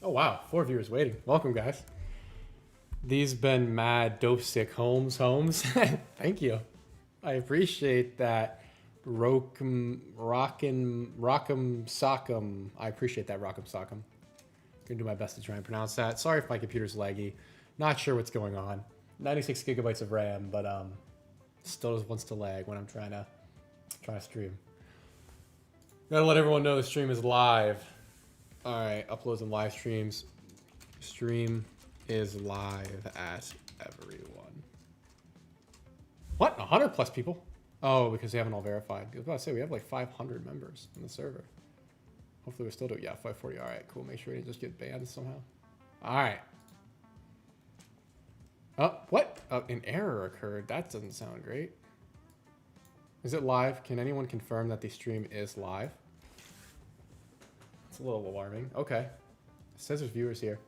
Oh wow, 4 viewers waiting. Welcome, guys. These been mad dope sick homes. Thank you. I appreciate that. Rock'em Sock'em. I appreciate that, Rock'em Sock'em. Gonna do my best to try and pronounce that. Sorry if my computer's laggy. Not sure what's going on. 96 gigabytes of RAM, but still just wants to lag when I'm trying to stream. Gotta let everyone know the stream is live. All right, uploads and live streams. Stream is live at everyone. What? 100 plus people? Oh, because they haven't all verified. I was about to say we have like 500 members in the server. Hopefully we're still doing, yeah, 540. All right, cool. Make sure you just get banned somehow. All right. Oh, what? An error occurred. That doesn't sound great. Is it live? Can anyone confirm that the stream is live? It's a little alarming. Okay. It says there's viewers here.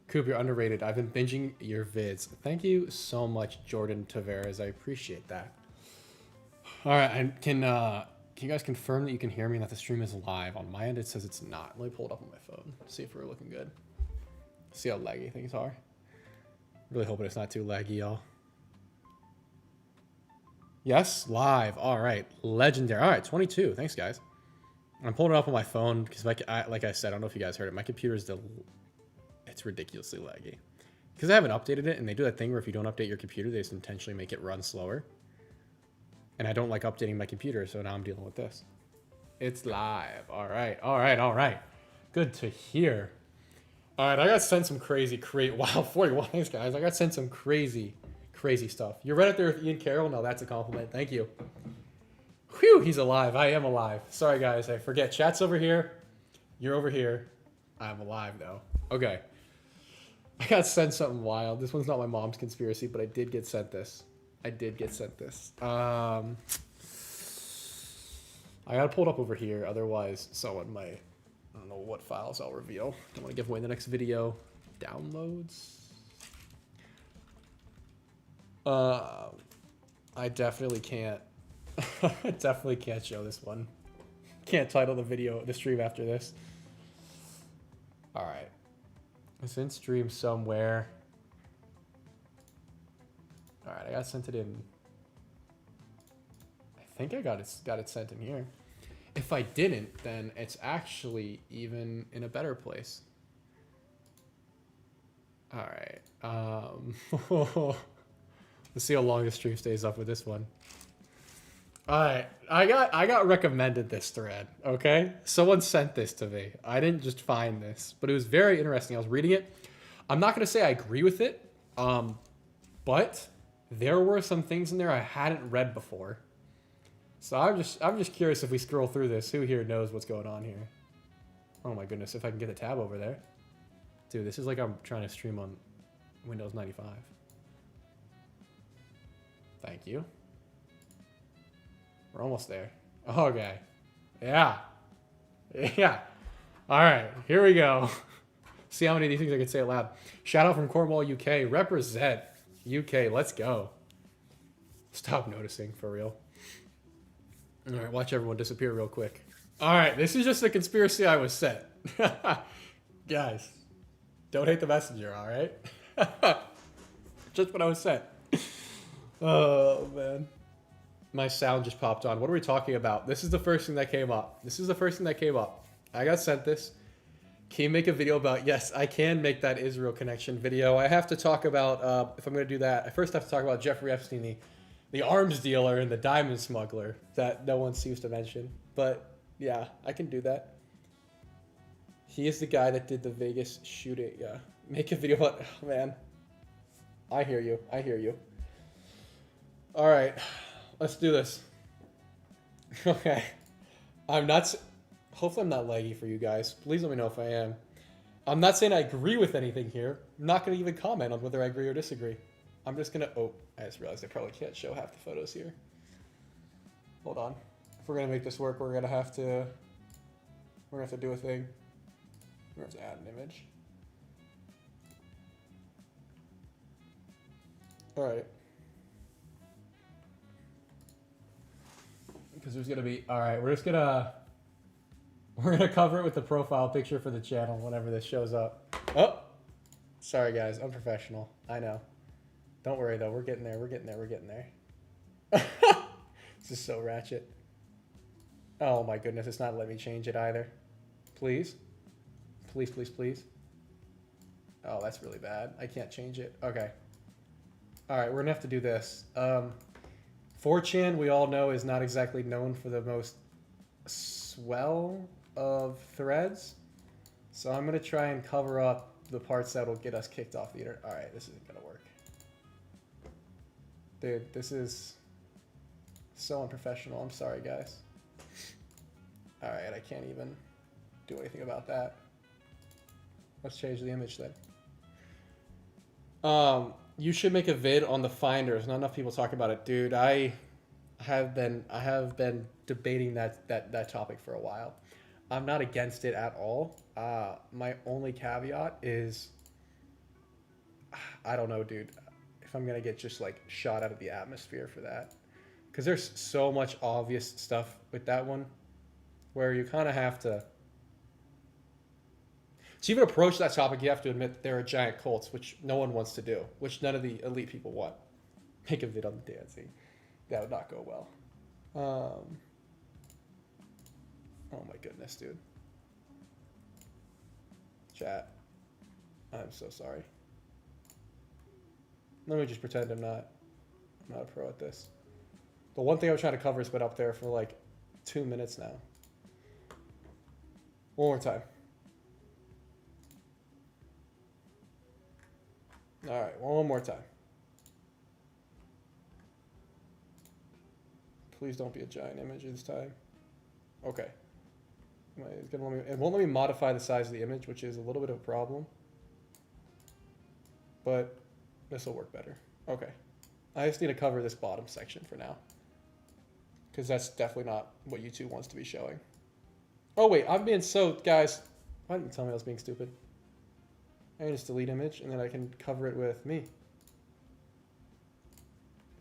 Coop, you're underrated. I've been binging your vids. Thank you so much, Jordan Tavares. I appreciate that. All right, and can you guys confirm that you can hear me and that the stream is live? On my end, it says it's not. Let me pull it up on my phone. See if we're looking good. See how laggy things are. Really hoping it's not too laggy, y'all. Yes, live. All right, legendary. All right, 22. Thanks, guys. I'm pulling it up on my phone because, like I said, I don't know if you guys heard it. My computer's it's ridiculously laggy because I haven't updated it, and they do that thing where if you don't update your computer, they just intentionally make it run slower. And I don't like updating my computer, so now I'm dealing with this. It's live. All right, all right, all right. Good to hear. All right, I got sent some wow, 41. Thanks, guys. I got sent some crazy stuff. You're right up there with Ian Carroll. No, that's a compliment. Thank you. Whew, he's alive. I am alive. Sorry, guys. I forget. Chat's over here. You're over here. I'm alive, though. Okay. I got sent something wild. This one's not my mom's conspiracy, but I did get sent this. I got to pull it up over here. Otherwise, someone might... I don't know what files I'll reveal. Don't want to give away the next video. Downloads. I definitely can't. I definitely can't show this one. Can't title the stream after this. All right. It's in stream somewhere. All right, I got sent it in. I think I got it sent in here. If I didn't, then it's actually even in a better place. All right. Let's see how long the stream stays up with this one. All right, I got recommended this thread. Okay, someone sent this to me. I didn't just find this, but it was very interesting. I was reading it. I'm not gonna say I agree with it, but there were some things in there I hadn't read before. So I'm just curious if we scroll through this, who here knows what's going on here? Oh my goodness, if I can get the tab over there. Dude, this is like I'm trying to stream on Windows 95. Thank you. We're almost there. Okay. Yeah. Yeah. All right, here we go. See how many of these things I can say aloud. Shout out from Cornwall, UK. Represent UK. Let's go. Stop noticing, for real. All right, watch everyone disappear real quick. All right, this is just a conspiracy I was sent. Guys, don't hate the messenger, all right? Just what I was sent. Oh, man. My sound just popped on. What are we talking about? This is the first thing that came up. I got sent this. Can you make a video about... Yes, I can make that Israel connection video. I have to talk about... if I'm going to do that, I first have to talk about Jeffrey Epstein, the arms dealer and the diamond smuggler that no one seems to mention. But, yeah, I can do that. He is the guy that did the Vegas shooting. Yeah. Make a video about... Oh, man. I hear you. All right. Let's do this. Okay. Hopefully I'm not laggy for you guys. Please let me know if I am. I'm not saying I agree with anything here. I'm not going to even comment on whether I agree or disagree. I'm just going to... Oh, I just realized I probably can't show half the photos here. Hold on. If we're going to make this work, we're going to have to... We're going to have to do a thing. We're going to have to add an image. All right. Because there's going to be... All right, we're We're gonna cover it with the profile picture for the channel whenever this shows up. Oh, sorry guys, unprofessional. I know. Don't worry though, we're getting there. We're getting there. We're getting there. This is so ratchet. Oh my goodness, it's not letting me change it either. Please, please, please, please. Oh, that's really bad. I can't change it. Okay. All right, we're gonna have to do this. 4chan, we all know, is not exactly known for the most swell of threads. So I'm gonna try and cover up the parts that will get us kicked off the internet. All right, this isn't gonna work. Dude, this is so unprofessional. I'm sorry, guys. All right, I can't even do anything about that. Let's change the image then. You should make a vid on the finders. Not enough people talk about it, dude. I have been debating that topic for a while. I'm not against it at all. My only caveat is, I don't know, dude, if I'm gonna get just like shot out of the atmosphere for that, because there's so much obvious stuff with that one, where you kind of have to even approach that topic. You have to admit there are giant cults, which no one wants to do, which none of the elite people want. Make a vid on the dancing. That would not go well. Oh my goodness, dude. Chat. I'm so sorry. Let me just pretend I'm not a pro at this. The one thing I'm trying to cover has been up there for like 2 minutes now. One more time. All right, one more time. Please don't be a giant image this time. Okay. It's gonna let me, it won't let me modify the size of the image, which is a little bit of a problem. But this will work better. Okay. I just need to cover this bottom section for now, because that's definitely not what YouTube wants to be showing. Oh wait, I'm being so, guys, why didn't you tell me I was being stupid? I can just delete image, and then I can cover it with me.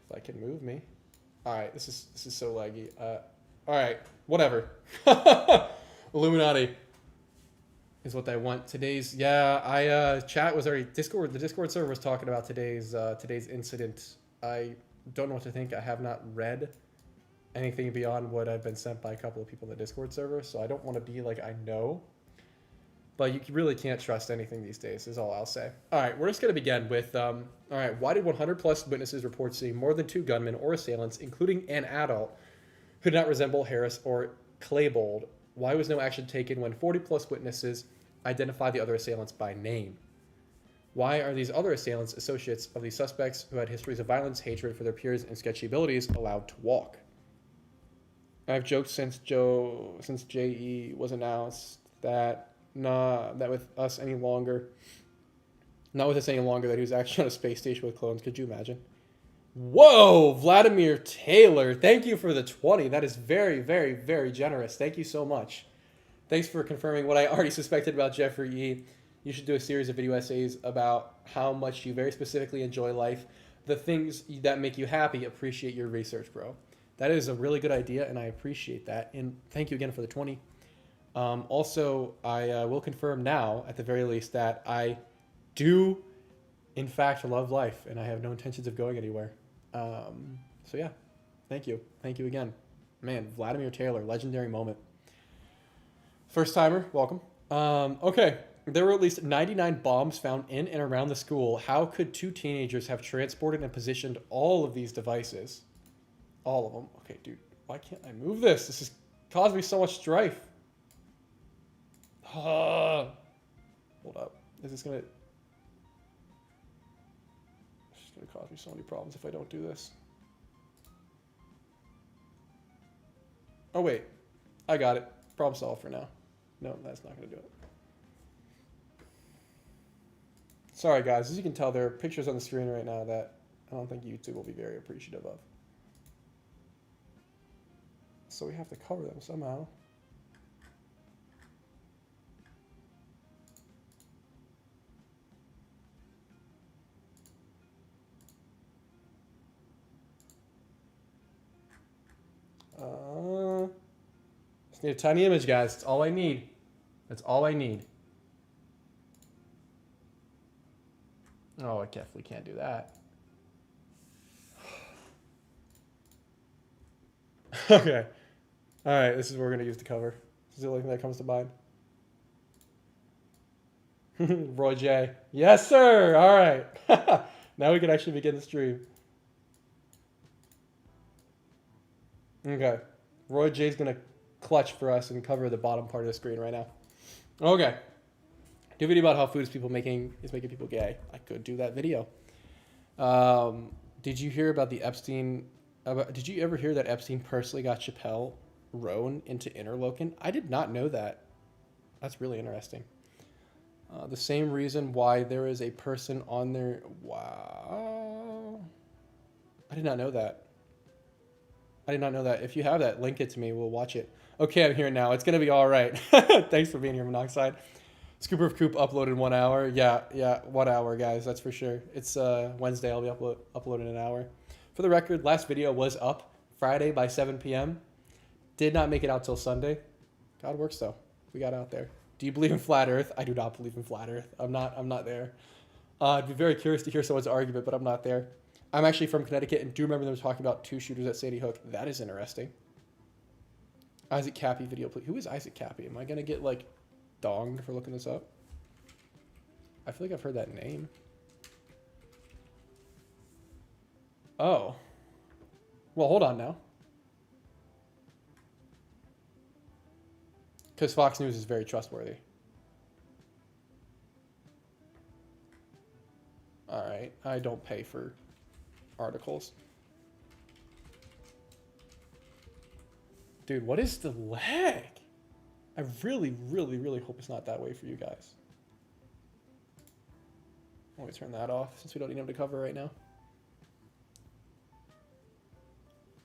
If I can move me. All right, this is so laggy. All right, whatever. Illuminati is what I want. Today's, yeah, chat was already, the Discord server was talking about today's incident. I don't know what to think. I have not read anything beyond what I've been sent by a couple of people in the Discord server, so I don't want to be like I know. But you really can't trust anything these days, is all I'll say. All right, we're just going to begin with, all right, why did 100 plus witnesses report seeing more than 2 gunmen or assailants, including an adult, who did not resemble Harris or Claybold? Why was no action taken when 40 plus witnesses identified the other assailants by name? Why are these other assailants associates of these suspects who had histories of violence, hatred for their peers, and sketchy abilities allowed to walk? I've joked since JE was announced that that with us any longer, not with us any longer, that he was actually on a space station with clones. Could you imagine? Whoa, Vladimir Taylor, thank you for the 20. That is very, very, very generous. Thank you so much. Thanks for confirming what I already suspected about Jeffrey E. You should do a series of video essays about how much you very specifically enjoy life, the things that make you happy. Appreciate your research, bro. That is a really good idea, and I appreciate that. And thank you again for the 20. Also, I will confirm now, at the very least, that I do, in fact, love life, and I have no intentions of going anywhere. So yeah, thank you. Thank you again. Man, Vladimir Taylor, legendary moment. First timer, welcome. Okay, there were at least 99 bombs found in and around the school. How could 2 teenagers have transported and positioned all of these devices? All of them. Okay, dude, why can't I move this? This has caused me so much strife. Hold up. Is this gonna... It's just gonna cause me so many problems if I don't do this. Oh wait, I got it. Problem solved for now. No, that's not gonna do it. Sorry guys, as you can tell, there are pictures on the screen right now that I don't think YouTube will be very appreciative of. So we have to cover them somehow. Just need a tiny image, guys. That's all I need. That's all I need. Oh, I definitely can't do that. Okay. All right, this is what we're going to use to cover. This is the only thing that comes to mind. Roy J. Yes, sir. All right. Now we can actually begin the stream. Okay. Roy J's going to clutch for us and cover the bottom part of the screen right now. Okay. Do a video about how food is making people gay. I could do that video. Did you hear about the Epstein? Did you ever hear that Epstein personally got Chappelle Roan into Interlochen? I did not know that. That's really interesting. The same reason why there is a person on there. Wow. I did not know that. I did not know that. If you have that, link it to me. We'll watch it. Okay, I'm here now. It's going to be all right. Thanks for being here, Monoxide. Scooper of Coop uploaded 1 hour. Yeah, 1 hour, guys. That's for sure. It's Wednesday. I'll be uploading an hour. For the record, last video was up Friday by 7 p.m. Did not make it out till Sunday. God works, though. We got out there. Do you believe in flat Earth? I do not believe in flat Earth. I'm not there. I'd be very curious to hear someone's argument, but I'm not there. I'm actually from Connecticut and do remember them talking about 2 shooters at Sandy Hook. That is interesting. Isaac Kappy video, please. Who is Isaac Kappy? Am I going to get, like, donged for looking this up? I feel like I've heard that name. Oh. Well, hold on now. Because Fox News is very trustworthy. All right. I don't pay for articles. Dude, what is the lag? I really, really, really hope it's not that way for you guys. Let me turn that off since we don't need him to cover right now.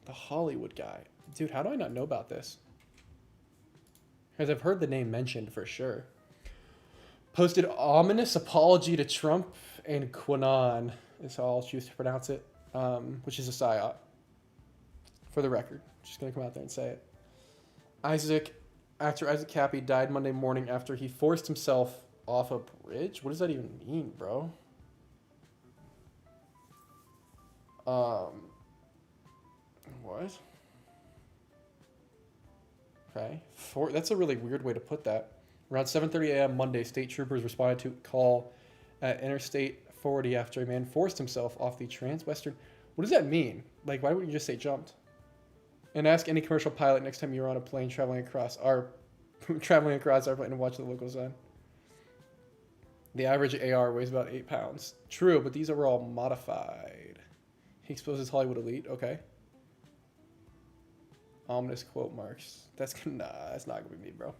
The Hollywood guy. Dude, how do I not know about this? Because I've heard the name mentioned for sure. Posted ominous apology to Trump and Quanon is how I'll choose to pronounce it, which is a psyop. For the record. Just going to come out there and say it. Actor Isaac Kappy died Monday morning after he forced himself off a bridge? What does that even mean, bro? What? Okay. That's a really weird way to put that. Around 7:30 a.m. Monday, state troopers responded to a call at Interstate 40 after a man forced himself off the Transwestern. What does that mean? Like, why wouldn't you just say jumped? And ask any commercial pilot next time you're on a plane traveling across our plane and watch the local sun. The average AR weighs about 8 pounds. True, but these are all modified. He exposes Hollywood elite. Okay. Ominous quote marks. That's not gonna be me, bro.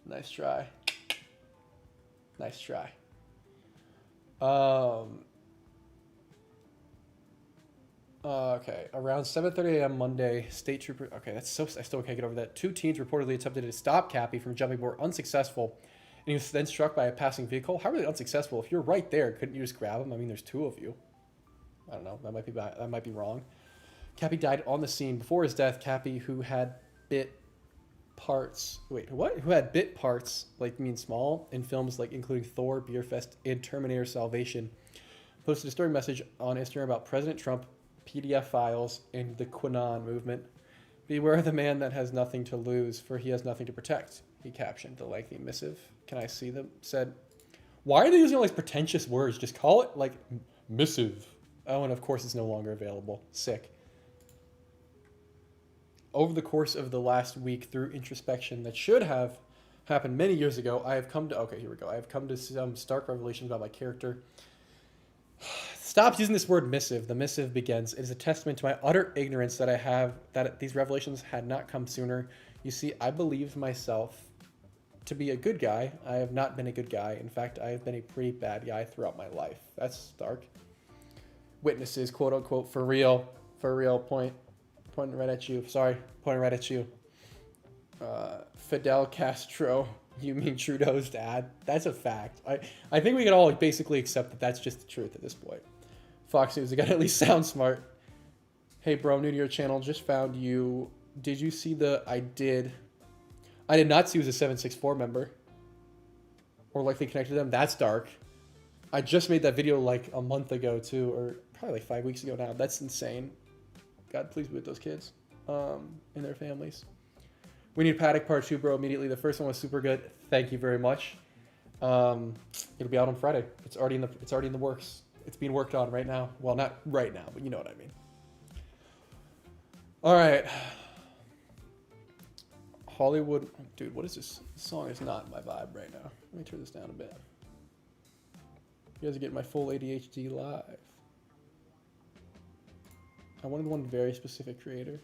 Nice try. Nice try. Okay. Around 7:30 a.m. Monday, state trooper. Okay, I still can't get over that. 2 teens reportedly attempted to stop Kappy from jumping, but were unsuccessful, and he was then struck by a passing vehicle. How are they unsuccessful? If you're right there, couldn't you just grab him? I mean, there's 2 of you. I don't know. That might be wrong. Kappy died on the scene. Before his death, Kappy, who had bit parts, like mean small, in films like including Thor, Beerfest, and Terminator Salvation, posted a story message on Instagram about President Trump, PDF files, and the Quanon movement. Beware the man that has nothing to lose, for he has nothing to protect, he captioned the lengthy missive. Can I see them? Said, why are they using all these pretentious words? Just call it, like, missive. Oh, and of course it's no longer available. Sick. Over the course of the last week, through introspection that should have happened many years ago, I have come to... Okay, here we go. I have come to some stark revelations about my character. Stop using this word missive. The missive begins. It is a testament to my utter ignorance that these revelations had not come sooner. You see, I believed myself to be a good guy. I have not been a good guy. In fact, I have been a pretty bad guy throughout my life. That's stark. Witnesses, quote unquote, for real, pointing right at you. Sorry, pointing right at you. Fidel Castro. You mean Trudeau's dad? That's a fact. I think we can all basically accept that that's just the truth at this point. Fox News, you gotta at least sound smart. Hey bro, new to your channel, just found you. Did you see the I did I did not see he was a 764 member. Or likely connected to them. That's dark. I just made that video like a month ago too, or probably like 5 weeks ago now. That's insane. God, please be with those kids and their families. We need Paddock Part 2, bro, immediately. The first one was super good. Thank you very much. It'll be out on Friday. It's already in the works. It's being worked on right now. Well, not right now, but you know what I mean. All right. Hollywood. Dude, what is this? This song is not my vibe right now. Let me turn this down a bit. You guys are getting my full ADHD live. I wanted one very specific creator.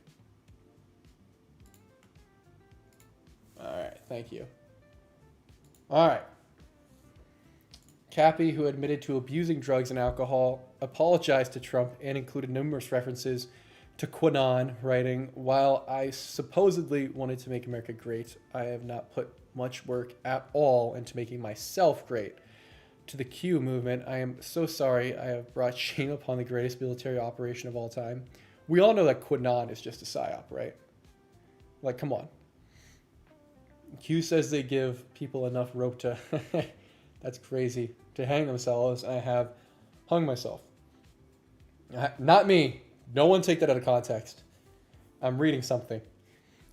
Alright, thank you. Alright. Kappy, who admitted to abusing drugs and alcohol, apologized to Trump and included numerous references to QAnon, writing, "While I supposedly wanted to make America great, I have not put much work at all into making myself great. To the Q movement, I am so sorry I have brought shame upon the greatest military operation of all time." We all know that QAnon is just a psyop, right? Like, come on. Q says they give people enough rope to, that's crazy, to hang themselves. I have hung myself. Not me. No one take that out of context. I'm reading something.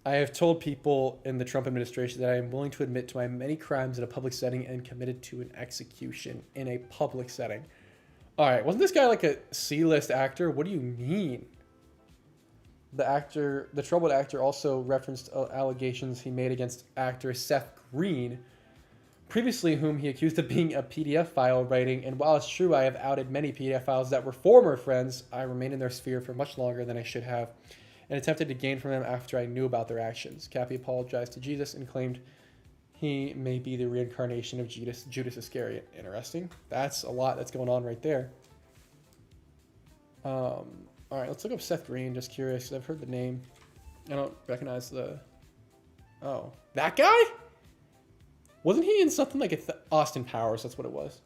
I have told people in the Trump administration that I am willing to admit to my many crimes in a public setting and committed to an execution in a public setting. All right, wasn't this guy like a C-list actor? What do you mean? The troubled actor also referenced allegations he made against actor Seth Green, previously whom he accused of being a PDF file writing, and while it's true I have outed many PDF files that were former friends, I remained in their sphere for much longer than I should have, and attempted to gain from them after I knew about their actions. Kappy apologized to Jesus and claimed he may be the reincarnation of Judas Iscariot. Interesting. That's a lot that's going on right there. All right, let's look up Seth Green, just curious, because I've heard the name. I don't recognize the... Oh, that guy? Wasn't he in something like Austin Powers? That's what it was.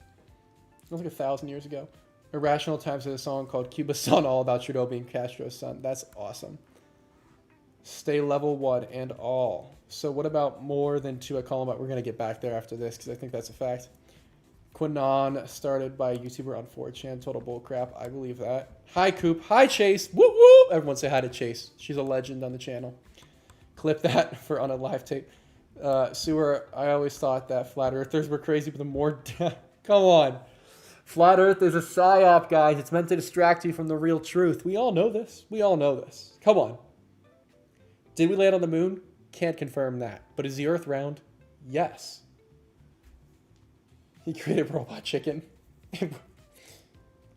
It was like 1,000 years ago. Irrational Times has a song called Cuba's Son, all about Trudeau being Castro's son. That's awesome. Stay level 1 and all. So what about more than 2 at Columbine? We're going to get back there after this, because I think that's a fact. QAnon started by a YouTuber on 4chan. Total bullcrap. I believe that. Hi, Coop. Hi, Chase. Woo woo. Everyone say hi to Chase. She's a legend on the channel. Clip that for on a live tape. Sewer, I always thought that flat earthers were crazy, but the more... Come on. Flat earth is a psyop, guys. It's meant to distract you from the real truth. We all know this. We all know this. Come on. Did we land on the moon? Can't confirm that. But is the earth round? Yes. He created Robot Chicken.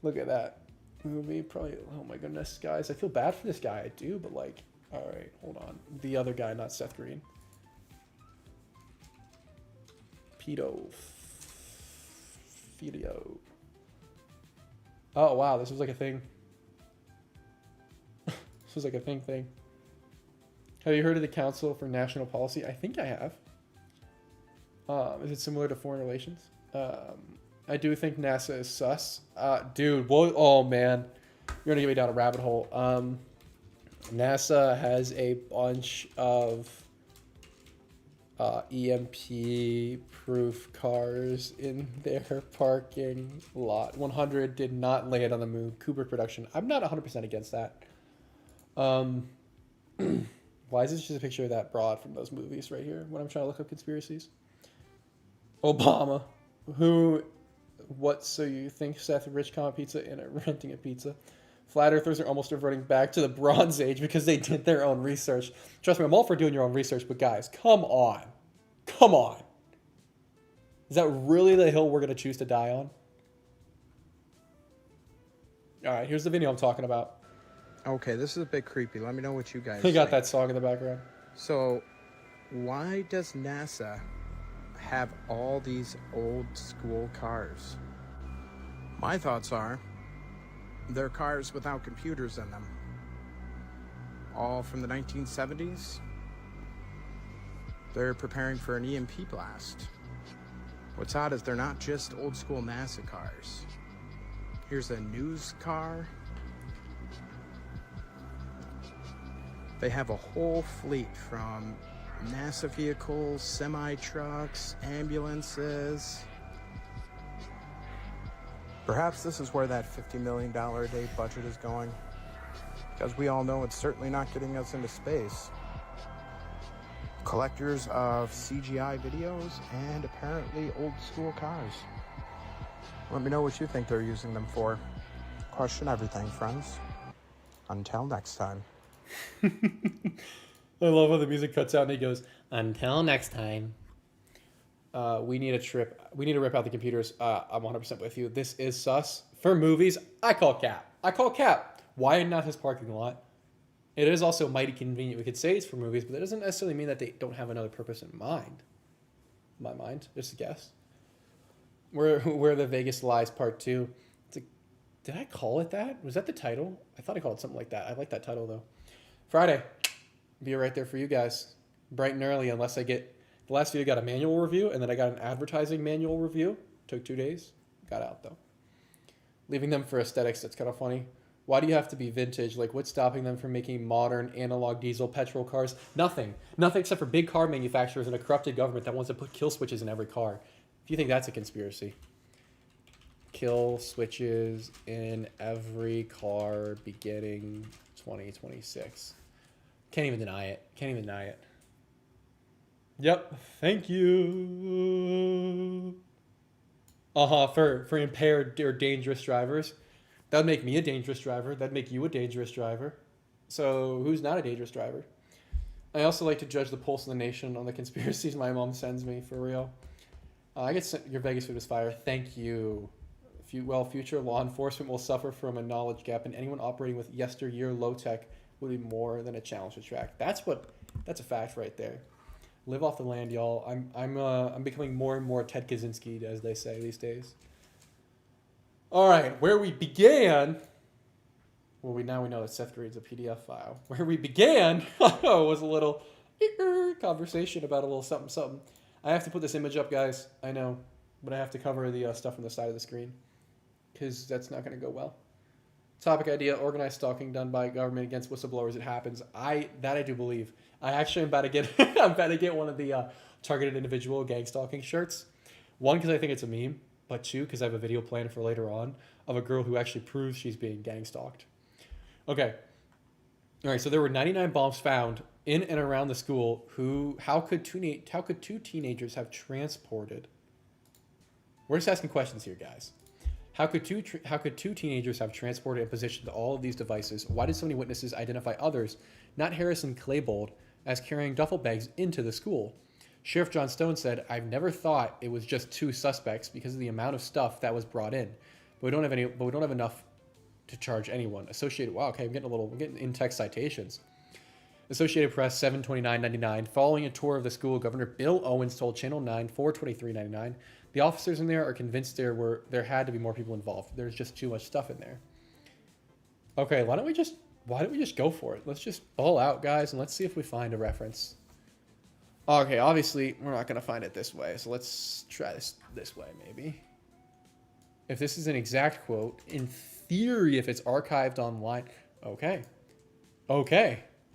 Look at that movie. Probably, oh my goodness, guys. I feel bad for this guy. I do, but like, all right, hold on. The other guy, not Seth Green. Pedo. Oh, wow. This was like a thing. This was like a thing. Have you heard of the Council for National Policy? I think I have. Is it similar to foreign relations? I do think NASA is sus. Dude, oh man. You're going to get me down a rabbit hole. NASA has a bunch of EMP-proof cars in their parking lot. 100 did not land on the moon. Kubrick production. I'm not 100% against that. Why is this just a picture of that broad from those movies right here when I'm trying to look up conspiracies? Obama. So you think Seth Rich Comet Pizza and renting a pizza? Flat earthers are almost reverting back to the Bronze Age because they did their own research. Trust me, I'm all for doing your own research, but guys, come on. Come on. Is that really the hill we're going to choose to die on? All right, here's the video I'm talking about. Okay, this is a bit creepy. Let me know what you guys You got think. that song in the background. So, why does NASA have all these old school cars? My thoughts are, they're cars without computers in them. All from the 1970s. They're preparing for an EMP blast. What's odd is they're not just old school NASA cars. Here's a news car. They have a whole fleet from NASA vehicles, semi-trucks, ambulances. Perhaps this is where that $50 million a day budget is going. Because we all know it's certainly not getting us into space. Collectors of CGI videos and apparently old school cars. Let me know what you think they're using them for. Question everything, friends. Until next time. I love how the music cuts out and he goes, until next time. We need a trip. We need to rip out the computers. I'm 100% with you. This is sus. For movies, I call Cap. Why not his parking lot? It is also mighty convenient. We could say it's for movies, but that doesn't necessarily mean that they don't have another purpose in mind. In my mind, just a guess. Where the Vegas Lies Part 2. Did I call it that? Was that the title? I thought I called it something like that. I like that title, though. Friday. Be right there for you guys. Bright and early, unless I get... The last video got a manual review, and then I got an advertising manual review. Took 2 days. Got out, though. Leaving them for aesthetics, that's kind of funny. Why do you have to be vintage? Like, what's stopping them from making modern analog diesel petrol cars? Nothing. Nothing except for big car manufacturers and a corrupted government that wants to put kill switches in every car. If you think that's a conspiracy. Kill switches in every car beginning 2026. Can't even deny it. Yep. Thank you. For impaired or dangerous drivers. That would make me a dangerous driver. That'd make you a dangerous driver. So who's not a dangerous driver? I also like to judge the pulse of the nation on the conspiracies my mom sends me, for real. I get your Vegas food is fire. Thank you. Future law enforcement will suffer from a knowledge gap, and anyone operating with yesteryear low tech would be more than a challenge to track. That's a fact right there. Live off the land, y'all. I'm becoming more and more Ted Kaczynski, as they say these days. All right, where we began. Well, we know that Seth grades a PDF file. Where we began was a little conversation about a little something. I have to put this image up, guys. I know, but I have to cover the stuff on the side of the screen because that's not going to go well. Topic idea: organized stalking done by government against whistleblowers. It happens. I do believe. I actually am about to get. I'm about to get one of the targeted individual gang stalking shirts. One, because I think it's a meme, but two, because I have a video planned for later on of a girl who actually proves she's being gang stalked. Okay. All right. So there were 99 bombs found in and around the school. How could two teenagers have transported? We're just asking questions here, guys. How could two teenagers have transported and positioned all of these devices? Why did so many witnesses identify others, not Harrison Claybold, as carrying duffel bags into the school? Sheriff John Stone said, "I've never thought it was just two suspects because of the amount of stuff that was brought in, but we don't have enough to charge anyone." Associated, wow, okay, we're getting in-text citations. Associated Press 7/29/99. Following a tour of the school, Governor Bill Owens told Channel 9 4/23/99, the officers in there are convinced there had to be more people involved. There's just too much stuff in there. Okay, why don't we just go for it? Let's just ball out, guys, and let's see if we find a reference. Okay, obviously we're not gonna find it this way, so let's try this way maybe. If this is an exact quote, in theory, if it's archived online, okay.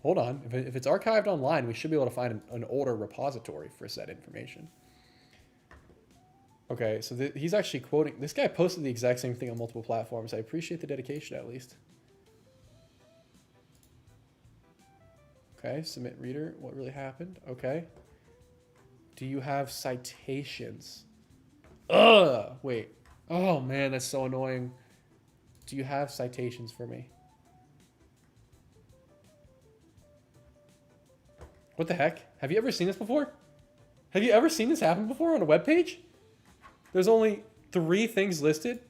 Hold on. If it's archived online, we should be able to find an older repository for said information. Okay, so he's actually quoting... This guy posted the exact same thing on multiple platforms. I appreciate the dedication, at least. Okay, submit reader. What really happened? Okay. Do you have citations? Ugh! Wait. Oh, man, that's so annoying. Do you have citations for me? What the heck? Have you ever seen this before? Have you ever seen this happen before on a webpage? There's only 3 things listed?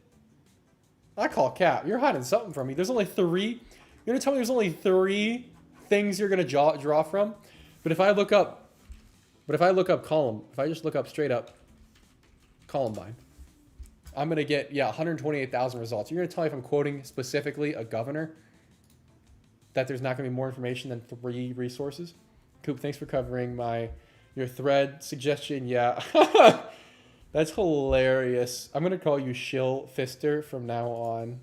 I call cap. You're hiding something from me. There's only 3. You're going to tell me there's only 3 things you're going to draw from? But if I look up if I just look up straight up Columbine, I'm going to get, 128,000 results. You're going to tell me if I'm quoting specifically a governor that there's not going to be more information than 3 resources? Coop, thanks for covering your thread suggestion. Yeah. That's hilarious. I'm going to call you Shill Fister from now on.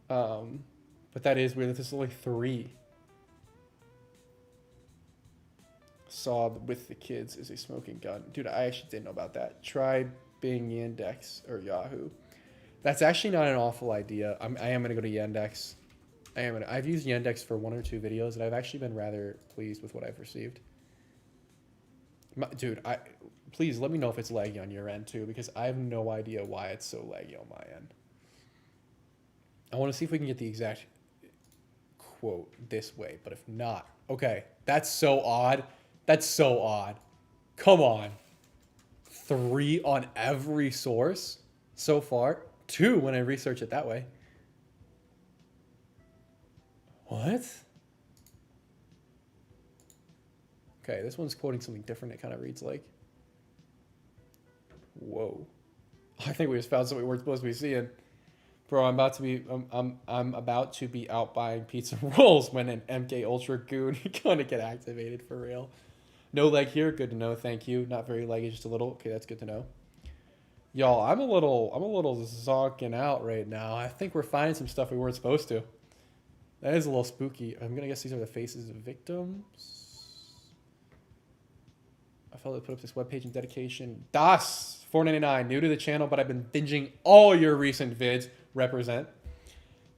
But that is weird that there's only 3. Saw with the kids is a smoking gun. Dude, I actually didn't know about that. Try Bing Yandex or Yahoo. That's actually not an awful idea. I am going to go to Yandex. I've used Yandex for 1 or 2 videos, and I've actually been rather pleased with what I've received. Dude, please let me know if it's laggy on your end, too, because I have no idea why it's so laggy on my end. I want to see if we can get the exact quote this way, but if not... Okay, that's so odd. That's so odd. Come on. 3 on every source so far. 2 when I research it that way. What? Okay, this one's quoting something different. It kind of reads like... Whoa. I think we just found something we're supposed to be seeing. Bro, I'm about to be out buying pizza rolls when an MK Ultra goon gonna get activated for real. No leg here, good to know, thank you. Not very leggy, just a little. Okay, that's good to know. Y'all, I'm a little zonking out right now. I think we're finding some stuff we weren't supposed to. That is a little spooky. I'm gonna guess these are the faces of victims. I felt like put up this webpage in dedication. Das $4.99, new to the channel, but I've been binging all your recent vids. Represent.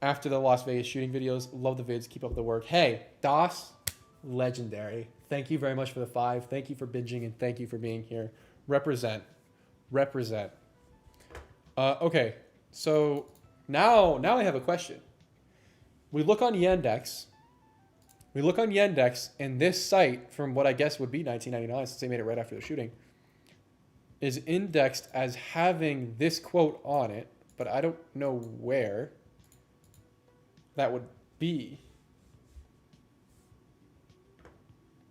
After the Las Vegas shooting videos, love the vids, keep up the work. Hey, Das, legendary. Thank you very much for the 5. Thank you for binging, and thank you for being here. Represent. Represent. Okay, so now I have a question. We look on Yandex. And this site, from what I guess would be 1999, since they made it right after the shooting, is indexed as having this quote on it, but I don't know where that would be.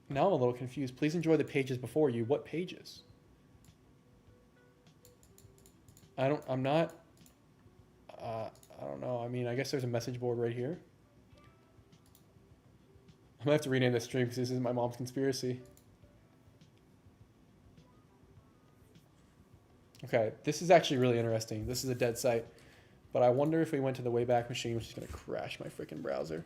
Now I'm a little confused. Please enjoy the pages before you. What pages? I don't know. I mean, I guess there's a message board right here. I'm gonna have to rename this stream because this is my mom's conspiracy. Okay, this is actually really interesting. This is a dead site. But I wonder if we went to the Wayback Machine, which is going to crash my freaking browser.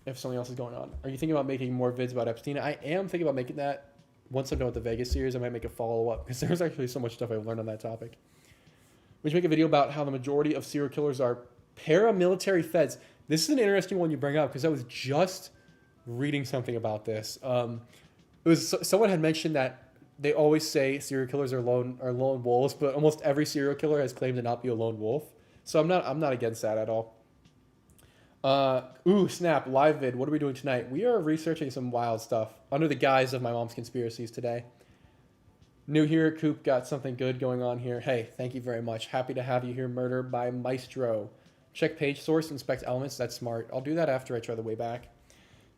If something else is going on. Are you thinking about making more vids about Epstein? I am thinking about making that. Once I'm done with the Vegas series, I might make a follow-up. Because there's actually so much stuff I've learned on that topic. We should make a video about how the majority of serial killers are paramilitary feds. This is an interesting one you bring up, because I was just reading something about this. Someone had mentioned that they always say serial killers are lone wolves, but almost every serial killer has claimed to not be a lone wolf. So I'm not against that at all. Ooh, snap, live vid. What are we doing tonight? We are researching some wild stuff under the guise of my mom's conspiracies today. New here, Coop, got something good going on here. Hey, thank you very much. Happy to have you here. Murder by Maestro. Check page source, inspect elements. That's smart. I'll do that after I try the way back.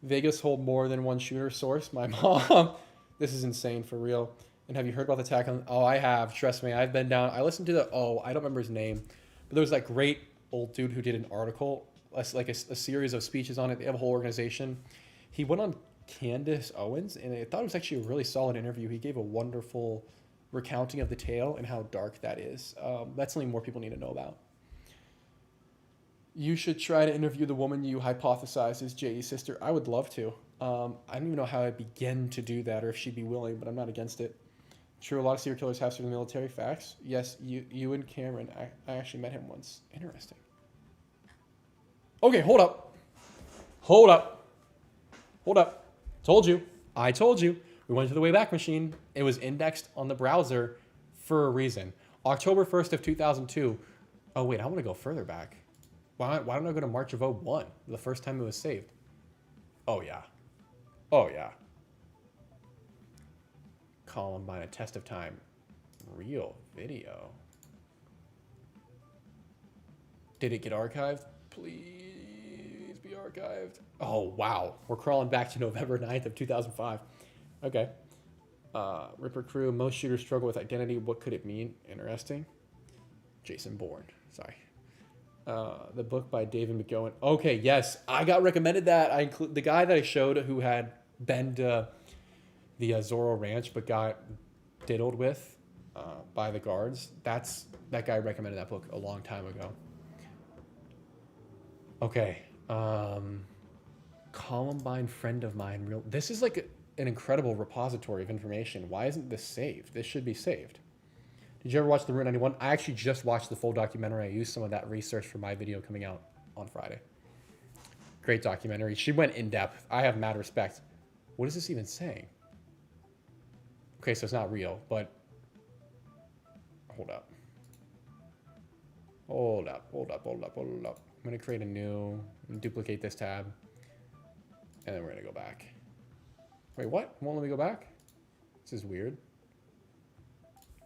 Vegas hold more than one shooter source. My mom. This is insane for real. And have you heard about the attack on... Oh, I have. Trust me. I've been down. I listened to the... Oh, I don't remember his name. But there was that great old dude who did an article, like a series of speeches on it. They have a whole organization. He went on Candace Owens, and I thought it was actually a really solid interview. He gave a wonderful recounting of the tale and how dark that is. That's something more people need to know about. You should try to interview the woman you hypothesize is J.E.'s sister. I would love to. I don't even know how I'd begin to do that or if she'd be willing, but I'm not against it. True, a lot of serial killers have certain military facts. Yes, you and Cameron, I actually met him once. Interesting. Okay, hold up. I told you. We went to the Wayback Machine. It was indexed on the browser for a reason. October 1st of 2002. Oh, wait, I want to go further back. Why don't I go to March of 01, the first time it was saved? Oh, yeah. Columbine, a test of time. Real video. Did it get archived? Please be archived. Oh, wow. We're crawling back to November 9th of 2005. Okay. Ripper Crew, most shooters struggle with identity. What could it mean? Interesting. Jason Bourne. Sorry. The book by David McGowan. Okay, yes. I got recommended that. I include the guy that I showed who had been to the Zorro Ranch but got diddled with by the guards. That guy recommended that book a long time ago. Okay. Columbine friend of mine. Real. This is like an incredible repository of information. Why isn't this saved? This should be saved. Did you ever watch the Route 91? I actually just watched the full documentary. I used some of that research for my video coming out on Friday. Great documentary. She went in depth. I have mad respect. What is this even saying? Okay, so it's not real, but hold up. Hold up. I'm going to create a new, duplicate this tab, and then we're going to go back. Wait, what? Won't let me go back? This is weird.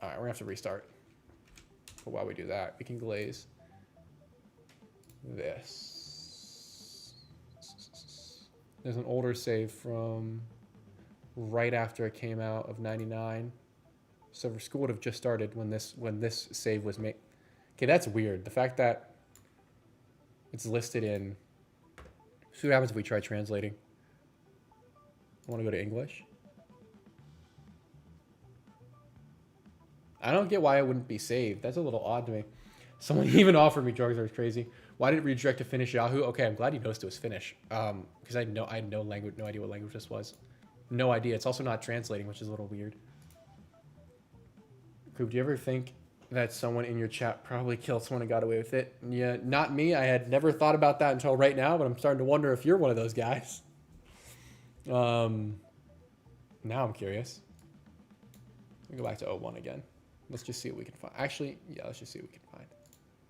All right, we're going to have to restart. But while we do that, we can glaze this. There's an older save from right after it came out of 99. So school would have just started when this save was made. Okay, that's weird. The fact that it's listed in... So what happens if we try translating? I want to go to English. I don't get why it wouldn't be saved. That's a little odd to me. Someone even offered me drugs. That was crazy. Why did it redirect to Finnish Yahoo? Okay, I'm glad you noticed it was Finnish. Because I had no idea what language this was. No idea. It's also not translating, which is a little weird. Coop, do you ever think that someone in your chat probably killed someone and got away with it? Yeah, not me. I had never thought about that until right now, but I'm starting to wonder if you're one of those guys. Now I'm curious. Let me go back to 01 again. Let's just see what we can find. Actually, yeah, let's just see what we can find.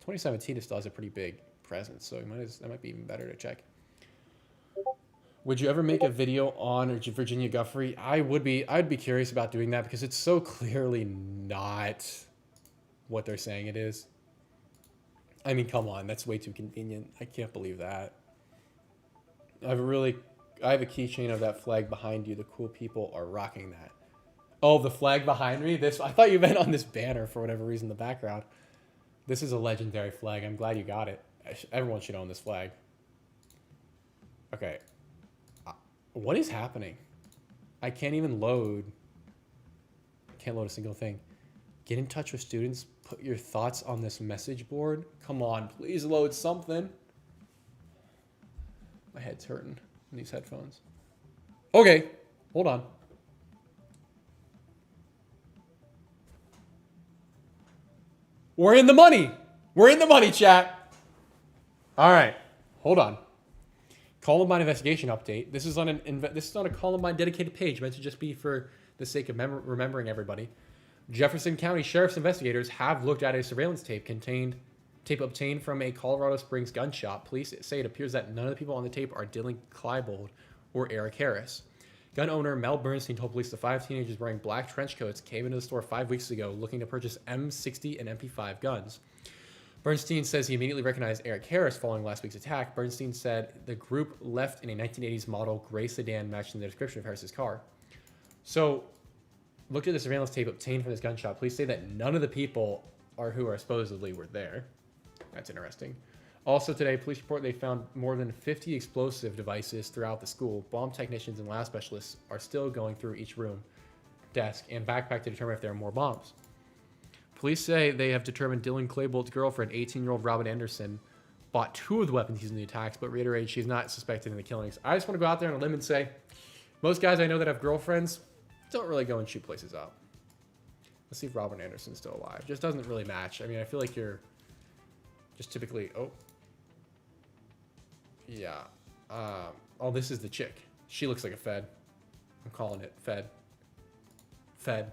2017 still has a pretty big presence, so that might be even better to check. Would you ever make a video on Virginia Guffrey? I'd be curious about doing that because it's so clearly not what they're saying it is. I mean, come on, that's way too convenient. I can't believe that. I have a keychain of that flag behind you. The cool people are rocking that. Oh, the flag behind me? I thought you meant on this banner for whatever reason in the background. This is a legendary flag. I'm glad you got it. Everyone should own this flag. Okay. What is happening? I can't even load. I can't load a single thing. Get in touch with students. Put your thoughts on this message board. Come on, please load something. My head's hurting in these headphones. Okay, hold on. We're in the money. We're in the money, chat. All right, hold on. Columbine investigation update. This is on a Columbine dedicated page meant to just be for the sake of remembering everybody. Jefferson County Sheriff's investigators have looked at a surveillance tape obtained from a Colorado Springs gun shop. Police say it appears that none of the people on the tape are Dylan Klebold or Eric Harris. Gun owner Mel Bernstein told police the 5 teenagers wearing black trench coats came into the store 5 weeks ago looking to purchase M60 and MP5 guns. Bernstein says he immediately recognized Eric Harris following last week's attack. Bernstein said the group left in a 1980s model gray sedan matching the description of Harris's car. So, looked at the surveillance tape obtained from this gun shop. Police say that none of the people who supposedly were there. That's interesting. Also today, police report they found more than 50 explosive devices throughout the school. Bomb technicians and lab specialists are still going through each room, desk, and backpack to determine if there are more bombs. Police say they have determined Dylan Klebold's girlfriend, 18-year-old Robin Anderson, bought 2 of the weapons used in the attacks, but reiterated she's not suspected in the killings. I just want to go out there on a limb and say, most guys I know that have girlfriends don't really go and shoot places up. Let's see if Robin Anderson's still alive. Just doesn't really match. I mean, I feel like you're just typically... Oh. Yeah. Oh, this is the chick. She looks like a Fed. I'm calling it Fed. Fed.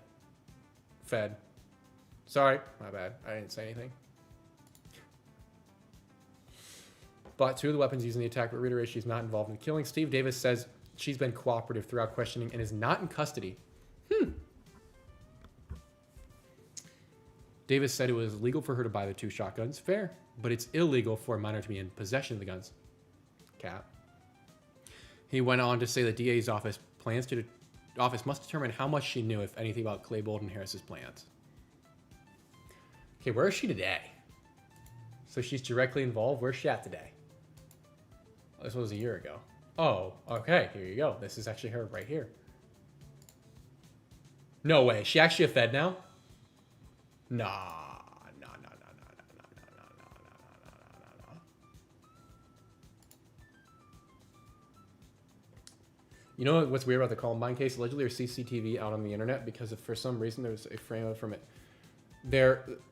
Fed. Sorry. My bad. I didn't say anything. Bought 2 of the weapons used in the attack, but reiterates she's not involved in the killing. Steve Davis says she's been cooperative throughout questioning and is not in custody. Davis said it was legal for her to buy the 2 shotguns. Fair. But it's illegal for a minor to be in possession of the guns. Cap. He went on to say the DA's office must determine how much she knew, if anything, about Klebold and Harris's plans. Okay, where is she today? So she's directly involved. Where's she at today? This was a year ago. Oh, okay. Here you go. This is actually her right here. No way. Is she actually a Fed now? Nah. You know what's weird about the Columbine case? Allegedly, there's CCTV out on the internet because if for some reason there's a frame of from it.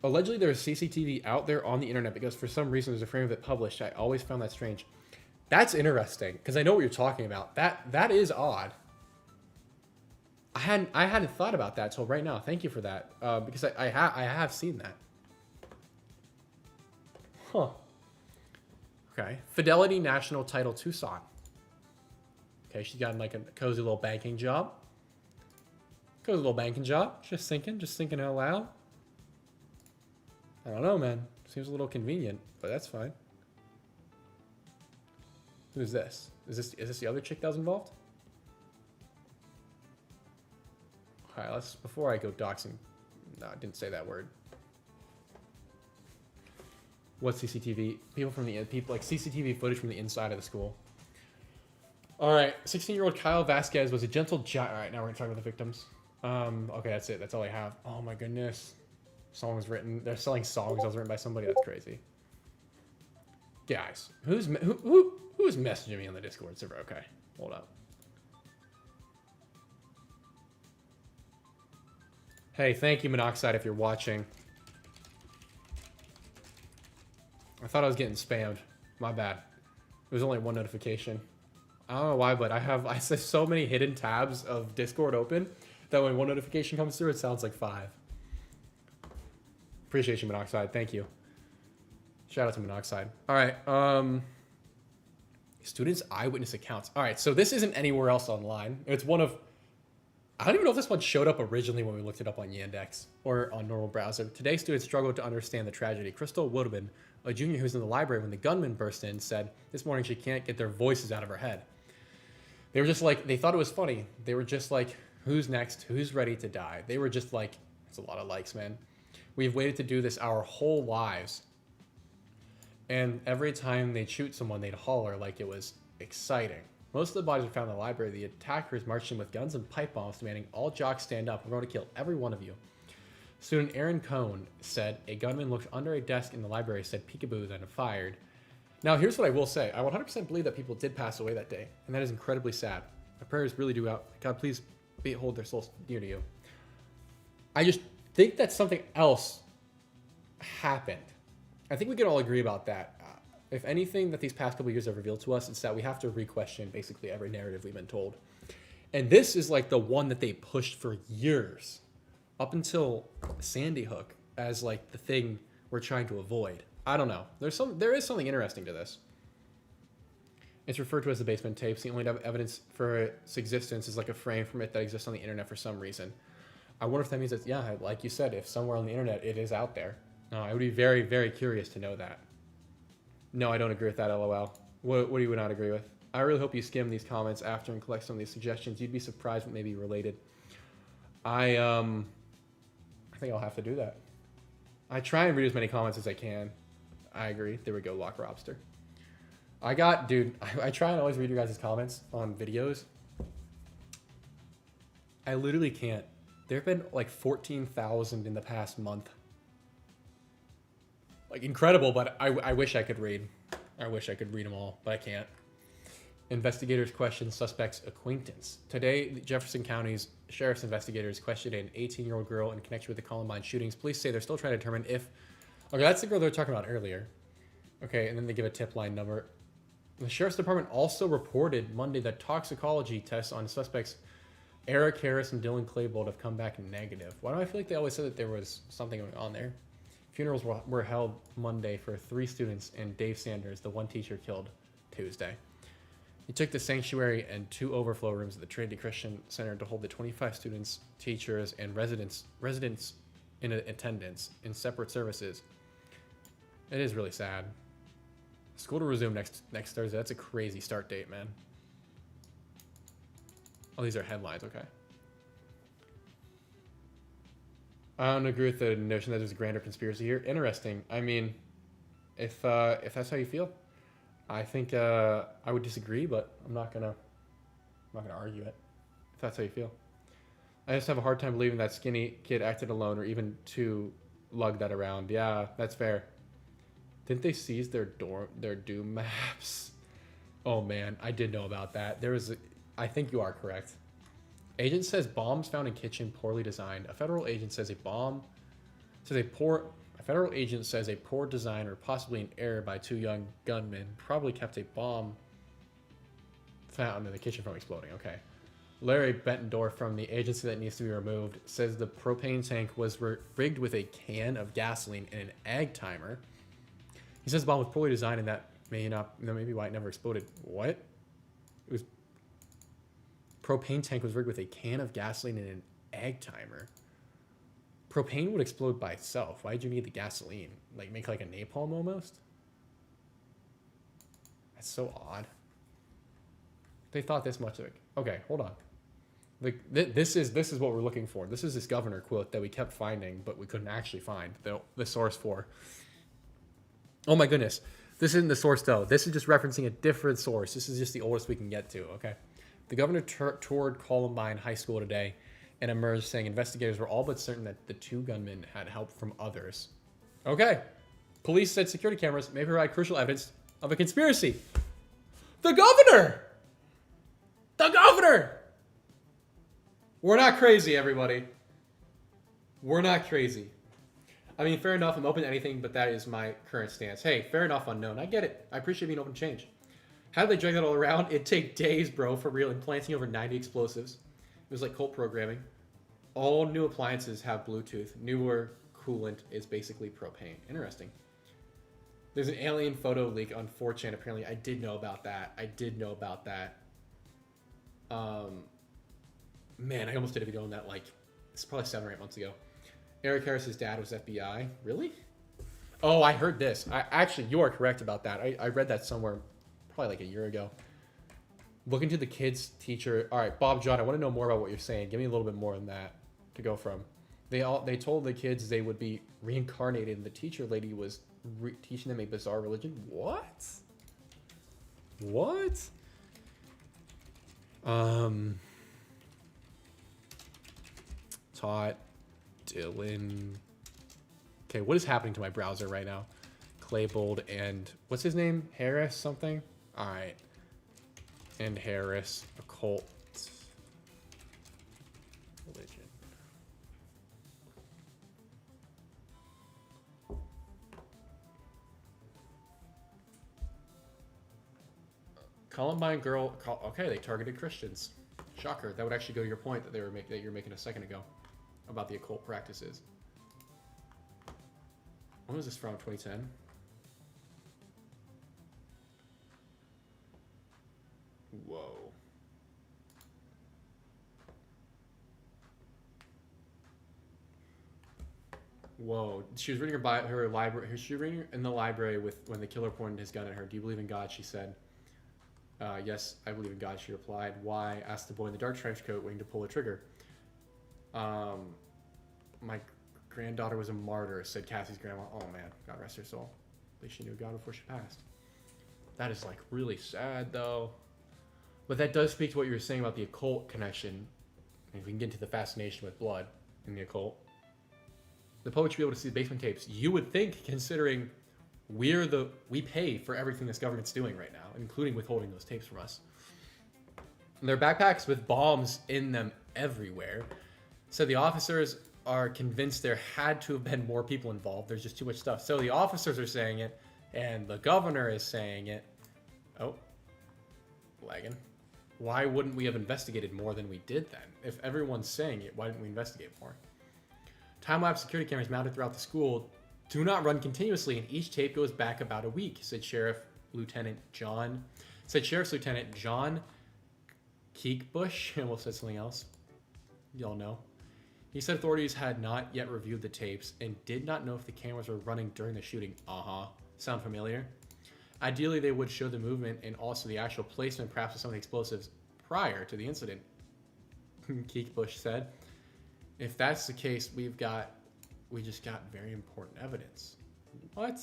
Allegedly there's CCTV out there on the internet because for some reason there's a frame of it published. I always found that strange. That's interesting because I know what you're talking about. That is odd. I hadn't thought about that till right now. Thank you for that because I have seen that. Huh. Okay. Fidelity National Title Tucson. Okay, she's got like a cozy little banking job. Cozy little banking job. Just thinking out loud. I don't know, man. Seems a little convenient, but that's fine. Who's this? Is this the other chick that was involved? All right, let's before I go doxing. No, I didn't say that word. What CCTV? People like CCTV footage from the inside of the school. All right, 16-year-old Kyle Vasquez was a gentle giant. All right, now we're gonna talk about the victims. Okay, that's it. That's all I have. Oh my goodness. Songs written. They're selling songs that was written by somebody. That's crazy. Guys, who's messaging me on the Discord server? Okay, hold up. Hey, thank you, Monoxide, if you're watching. I thought I was getting spammed. My bad. There was only one notification. I don't know why, but I have so many hidden tabs of Discord open that when one notification comes through, it sounds like 5. Appreciate you, Monoxide. Thank you. Shout out to Monoxide. All right. Students' eyewitness accounts. All right. So this isn't anywhere else online. It's one of... I don't even know if this one showed up originally when we looked it up on Yandex or on normal browser. Today, students struggled to understand the tragedy. Crystal Woodman, a junior who was in the library when the gunman burst in, said this morning she can't get their voices out of her head. They were just like, they thought it was funny. They were just like, who's next? Who's ready to die? They were just like, it's a lot of likes, man. We've waited to do this our whole lives. And every time they'd shoot someone, they'd holler like it was exciting. Most of the bodies were found in the library. The attackers marched in with guns and pipe bombs, demanding all jocks stand up. We're going to kill every one of you. Student Aaron Cohn said a gunman looked under a desk in the library, said peekaboo, then fired. Now, here's what I will say. I 100% believe that people did pass away that day, and that is incredibly sad. My prayers really do out. God, please hold their souls dear to you. I just think that something else happened. I think we can all agree about that. If anything that these past couple of years have revealed to us, it's that we have to re-question basically every narrative we've been told. And this is like the one that they pushed for years, up until Sandy Hook, as like the thing we're trying to avoid. I don't know. There is something interesting to this. It's referred to as the basement tapes. The only evidence for its existence is like a frame from it that exists on the internet for some reason. I wonder if that means that, yeah, like you said, if somewhere on the internet it is out there. I would be very, very curious to know that. No, I don't agree with that, LOL. What do you not agree with? I really hope you skim these comments after and collect some of these suggestions. You'd be surprised what may be related. I think I'll have to do that. I try and read as many comments as I can. I agree. There we go, Lock Robster. I try and always read your guys' comments on videos. I literally can't. There have been like 14,000 in the past month. Like incredible, but I wish I could read. I wish I could read them all, but I can't. Investigators question suspect's acquaintance. Today, Jefferson County's sheriff's investigators questioned an 18-year-old girl in connection with the Columbine shootings. Police say they're still trying to determine if... Okay, that's the girl they were talking about earlier. Okay, and then they give a tip line number. The sheriff's department also reported Monday that toxicology tests on suspects Eric Harris and Dylan Claybold have come back negative. Why do I feel like they always said that there was something going on there? Funerals were held Monday for 3 students and Dave Sanders, the one teacher killed Tuesday. He took the sanctuary and 2 overflow rooms at the Trinity Christian Center to hold the 25 students, teachers, and residents in attendance in separate services. It is really sad. School to resume next Thursday. That's a crazy start date, man. Oh, these are headlines. Okay. I don't agree with the notion that there's a grander conspiracy here. Interesting. I mean, if that's how you feel, I think I would disagree, but I'm not gonna argue it. If that's how you feel, I just have a hard time believing that skinny kid acted alone or even to lug that around. Yeah, that's fair. Didn't they seize their doom maps? Oh man, I did know about that. There was I think you are correct. Agent says bombs found in kitchen poorly designed. A federal agent says a federal agent says a poor design or possibly an error by 2 young gunmen probably kept a bomb found in the kitchen from exploding. Okay. Larry Bettendorf from the agency that needs to be removed says the propane tank was rigged with a can of gasoline and an egg timer. He says the bomb was poorly designed and that maybe why it never exploded. What? It was propane tank was rigged with a can of gasoline and an egg timer. Propane would explode by itself. Why'd you need the gasoline? Like make like a napalm almost? That's so odd. They thought this much of it. Okay, hold on. Like this is what we're looking for. This is this governor quote that we kept finding, but we couldn't actually find the source for. Oh my goodness. This isn't the source though. This is just referencing a different source. This is just the oldest we can get to, okay? The governor toured Columbine High School today and emerged saying investigators were all but certain that the 2 gunmen had help from others. Okay. Police said security cameras may provide crucial evidence of a conspiracy. The governor! The governor! We're not crazy, everybody. We're not crazy. I mean, fair enough. I'm open to anything, but that is my current stance. Hey, fair enough, unknown. I get it. I appreciate being open to change. How did they drag that all around? It'd take days, bro, for real, and planting over 90 explosives. It was like cult programming. All new appliances have Bluetooth. Newer coolant is basically propane. Interesting. There's an alien photo leak on 4chan, apparently. I did know about that. Man, I almost did a video on that, like, it's probably 7 or 8 months ago. Eric Harris's dad was FBI. Really? Oh, I heard this. Actually, you are correct about that. I read that somewhere probably like a year ago. Look into the kid's teacher. All right, Bob John, I want to know more about what you're saying. Give me a little bit more on that to go from. They told the kids they would be reincarnated, and the teacher lady was teaching them a bizarre religion. What? What? Taught Dylan. Okay, what is happening to my browser right now? Claybold and what's his name? Harris something? All right. And Harris, occult religion. Columbine girl. Okay, they targeted Christians. Shocker. That would actually go to your point that that you're making a second ago about the occult practices. When was this from? 2010. Whoa. Whoa. She was reading her library. She was reading in the library when the killer pointed his gun at her. Do you believe in God? She said. Yes, I believe in God, she replied. Why? Asked the boy in the dark trench coat waiting to pull the trigger. My granddaughter was a martyr, said Cassie's grandma. Oh man, God rest her soul. At least she knew God before she passed. That is like really sad though. But that does speak to what you were saying about the occult connection. And if we can get into the fascination with blood in the occult. The public should be able to see the basement tapes. You would think, considering we pay for everything this government's doing right now, including withholding those tapes from us. And their backpacks with bombs in them everywhere. So the officers are convinced there had to have been more people involved. There's just too much stuff. So the officers are saying it, and the governor is saying it. Oh, lagging. Why wouldn't we have investigated more than we did then? If everyone's saying it, why didn't we investigate more? Time-lapse security cameras mounted throughout the school do not run continuously, and each tape goes back about a week, said Sheriff's Lieutenant John Keekbush. And we'll say something else. Y'all know. He said authorities had not yet reviewed the tapes and did not know if the cameras were running during the shooting. Sound familiar? Ideally, they would show the movement and also the actual placement, perhaps of some of the explosives prior to the incident. Keekbush said. If that's the case, we just got very important evidence. What?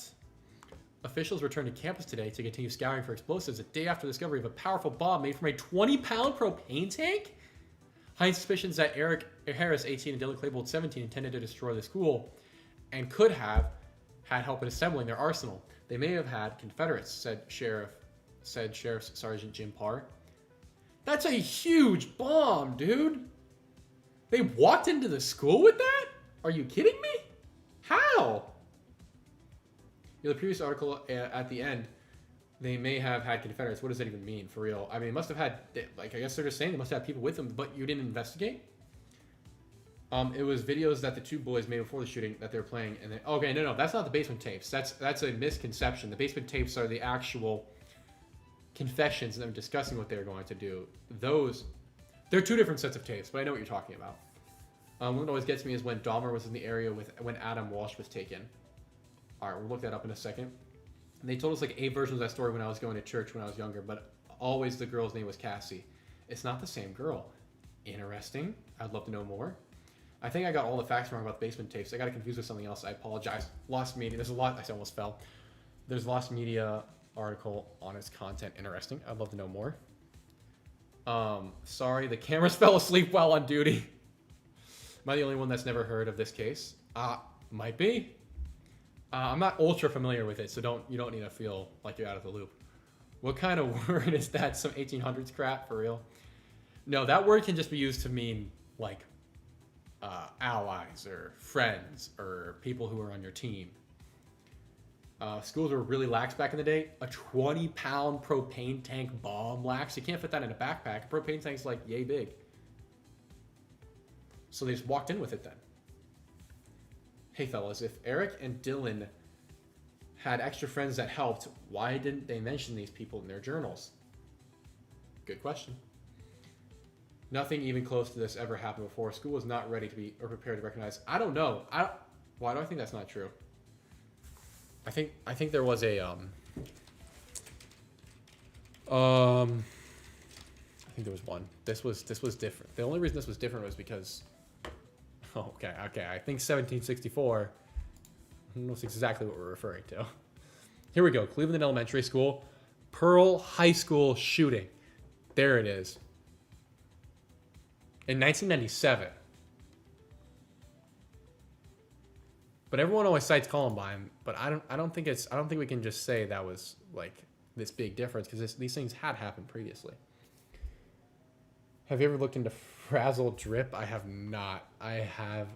Officials returned to campus today to continue scouring for explosives a day after the discovery of a powerful bomb made from a 20-pound propane tank? High suspicions that Eric Harris, 18, and Dylan Claybold, 17, intended to destroy the school and could have had help in assembling their arsenal. They may have had Confederates, said Sheriff Sergeant Jim Parr. That's a huge bomb, dude. They walked into the school with that? Are you kidding me? How? The previous article at the end, they may have had Confederates. What does that even mean, for real? I mean, it must have had, like, I guess they're just saying they must have people with them, but you didn't investigate? It was videos that the two boys made before the shooting that they were playing, and then, okay, no, that's not the basement tapes. That's a misconception. The basement tapes are the actual confessions and them discussing what they were going to do. They're two different sets of tapes, but I know what you're talking about. What always gets me is when Dahmer was in the area when Adam Walsh was taken. All right, we'll look that up in a second. And they told us like 8 versions of that story when I was going to church when I was younger, but always the girl's name was Cassie. It's not the same girl. Interesting. I'd love to know more. I think I got all the facts wrong about the basement tapes. I got it confused with something else. I apologize. Lost Media. There's a lot. I almost fell. There's a Lost Media article on its content. Interesting. I'd love to know more. Sorry, the cameras fell asleep while on duty. Am I the only one that's never heard of this case? Might be. I'm not ultra familiar with it, so you don't need to feel like you're out of the loop. What kind of word is that? Some 1800s crap for real? No, that word can just be used to mean like allies or friends or people who are on your team. Schools were really lax back in the day. A 20-pound propane tank bomb lax. You can't fit that in a backpack. A propane tank's like yay big. So they just walked in with it then. Hey fellas, if Eric and Dylan had extra friends that helped, why didn't they mention these people in their journals? Good question. Nothing even close to this ever happened before. School was not ready to be or prepared to recognize. I don't know. Why do I think that's not true? I think there was a I think there was one. This was different. The only reason this was different was because okay. I think 1764 knows exactly what we're referring to. Here we go. Cleveland Elementary School, Pearl High School shooting. There it is. In 1997. But everyone always cites Columbine, but I don't think we can just say that was like this big difference because these things had happened previously. Have you ever looked into Frazzledrip? I have not. Oh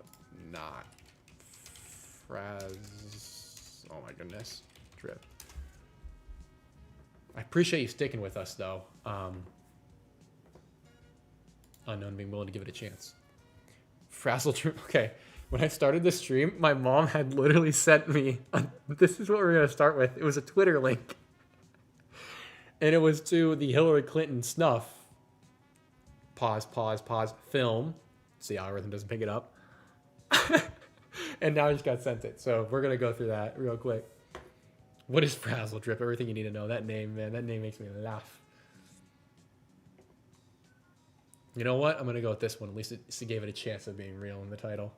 my goodness. Drip. I appreciate you sticking with us though. Unknown being willing to give it a chance. Frazzledrip. Okay. When I started the stream, my mom had literally sent me, this is what we're going to start with. It was a Twitter link. And it was to the Hillary Clinton Snuff. Pause, film. See, the algorithm doesn't pick it up. And now I just got sent it. So we're going to go through that real quick. What is Frazzledrip? Everything you need to know. That name, man. That name makes me laugh. You know what? I'm going to go with this one. At least it gave it a chance of being real in the title.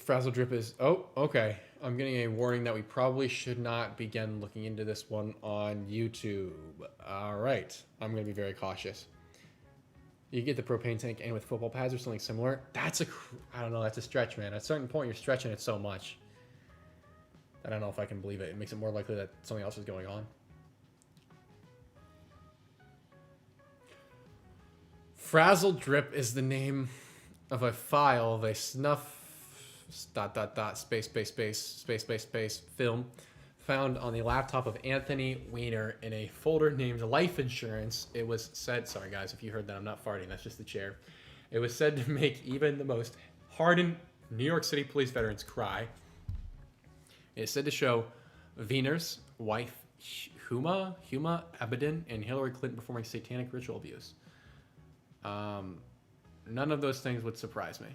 Frazzledrip is... Oh, okay. I'm getting a warning that we probably should not begin looking into this one on YouTube. All right. I'm going to be very cautious. You get the propane tank and with football pads or something similar. I don't know. That's a stretch, man. At a certain point, you're stretching it so much. I don't know if I can believe it. It makes it more likely that something else is going on. Frazzledrip is the name of a file of a snuff... space film found on the laptop of Anthony Weiner in a folder named Life Insurance. It was said, sorry guys if you heard that, I'm not farting, that's just the chair. It was said to make even the most hardened New York City police veterans cry. It's said to show Weiner's wife Huma Abedin and Hillary Clinton performing satanic ritual abuse. None of those things would surprise me.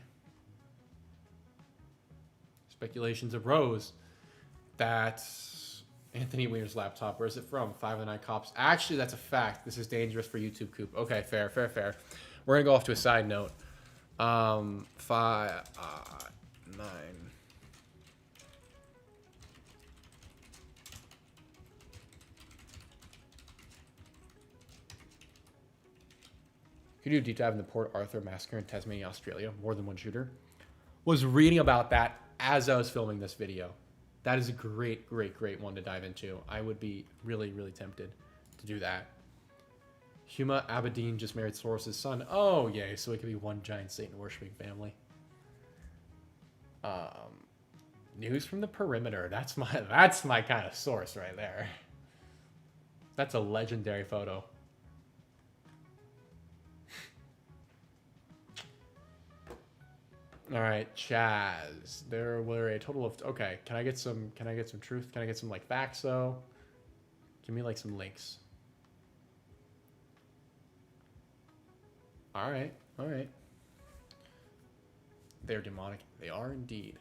Speculations arose that Anthony Weiner's laptop, where is it from? 5 of the 9 Cops. Actually, that's a fact. This is dangerous for YouTube, Coop. Okay, fair. We're going to go off to a side note. 5, 9. Could you do a deep dive in the Port Arthur massacre in Tasmania, Australia? More than one shooter. Was reading about that as I was filming this video. That is a great, great, great one to dive into. I would be really, really tempted to do that. Huma Abedin just married Soros' son. Oh, yay. So it could be one giant Satan worshipping family. News from the perimeter. That's my kind of source right there. That's a legendary photo. All right, Chaz. There were a total of okay. Can I get some truth? Can I get some like facts though? Give me like some links. All right, all right. They're demonic. They are indeed.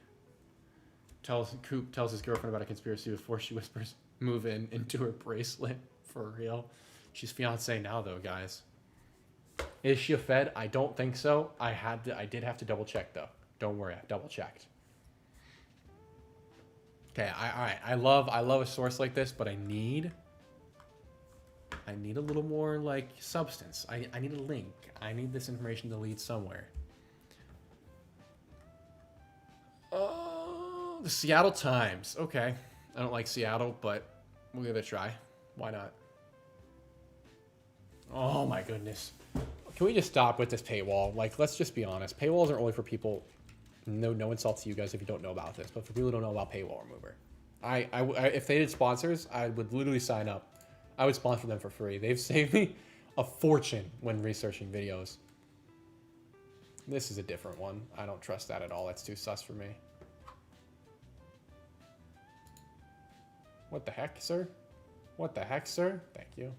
Coop tells his girlfriend about a conspiracy before she whispers, "Move into her bracelet." For real. She's fiance now though, guys. Is she a Fed? I don't think so. I did have to double check though. Don't worry, I double checked. Okay, all right. I love a source like this, but I need a little more like substance. I need a link. I need this information to lead somewhere. The Seattle Times. Okay. I don't like Seattle, but we'll give it a try. Why not? Oh my goodness. Can we just stop with this paywall? Like, let's just be honest. Paywalls are only for people. No insult to you guys if you don't know about this, but for people who don't know about paywall remover, I if they did sponsors, I would literally sign up. I would sponsor them for free. They've saved me a fortune when researching videos. This is a different one. I don't trust that at all. That's too sus for me. What the heck, sir? What the heck, sir? Thank you.